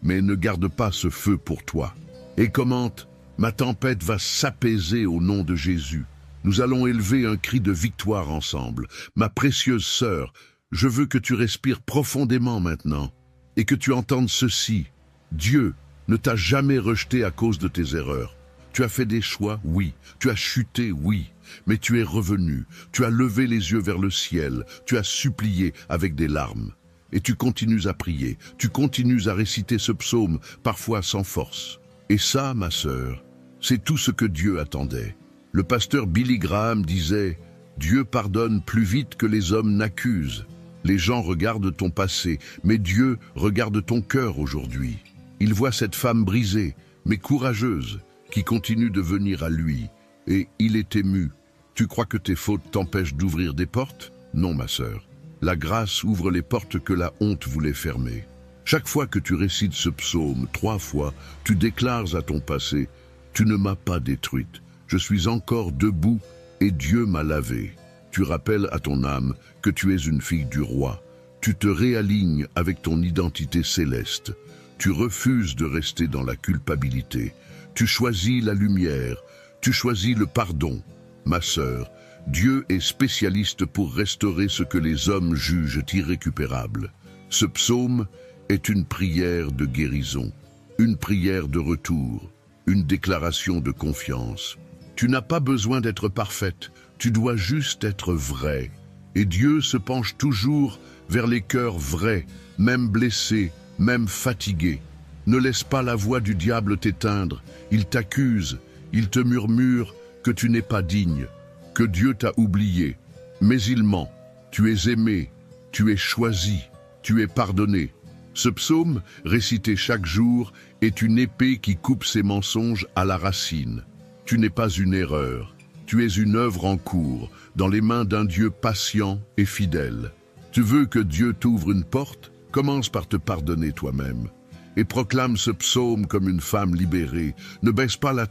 Mais ne garde pas ce feu pour toi. Et commente, Ma tempête va s'apaiser au nom de Jésus. Nous allons élever un cri de victoire ensemble. Ma précieuse sœur, je veux que tu respires profondément maintenant et que tu entendes ceci. Dieu ne t'a jamais rejeté à cause de tes erreurs. Tu as fait des choix, oui. Tu as chuté, oui. Mais tu es revenu. Tu as levé les yeux vers le ciel. Tu as supplié avec des larmes. Et tu continues à prier. Tu continues à réciter ce psaume, parfois sans force. Et ça, ma sœur, c'est tout ce que Dieu attendait. Le pasteur Billy Graham disait « Dieu pardonne plus vite que les hommes n'accusent. Les gens regardent ton passé, mais Dieu regarde ton cœur aujourd'hui. Il voit cette femme brisée, mais courageuse, qui continue de venir à lui, et il est ému. Tu crois que tes fautes t'empêchent d'ouvrir des portes? Non, ma sœur. La grâce ouvre les portes que la honte voulait fermer. Chaque fois que tu récites ce psaume 3 fois, tu déclares à ton passé « Tu ne m'as pas détruite. Je suis encore debout et Dieu m'a lavé. » Tu rappelles à ton âme que tu es une fille du roi. Tu te réalignes avec ton identité céleste. Tu refuses de rester dans la culpabilité. Tu choisis la lumière. Tu choisis le pardon. Ma sœur, Dieu est spécialiste pour restaurer ce que les hommes jugent irrécupérable. Ce psaume est une prière de guérison, une prière de retour, une déclaration de confiance. Tu n'as pas besoin d'être parfaite, tu dois juste être vraie. Et Dieu se penche toujours vers les cœurs vrais, même blessés, même fatigués. Ne laisse pas la voix du diable t'éteindre. Il t'accuse, il te murmure que tu n'es pas digne, que Dieu t'a oublié. Mais il ment. Tu es aimé, tu es choisi, tu es pardonné. Ce psaume, récité chaque jour, est une épée qui coupe ses mensonges à la racine. Tu n'es pas une erreur, tu es une œuvre en cours, dans les mains d'un Dieu patient et fidèle. Tu veux que Dieu t'ouvre une porte? Commence par te pardonner toi-même. Et proclame ce psaume comme une femme libérée. Ne baisse pas la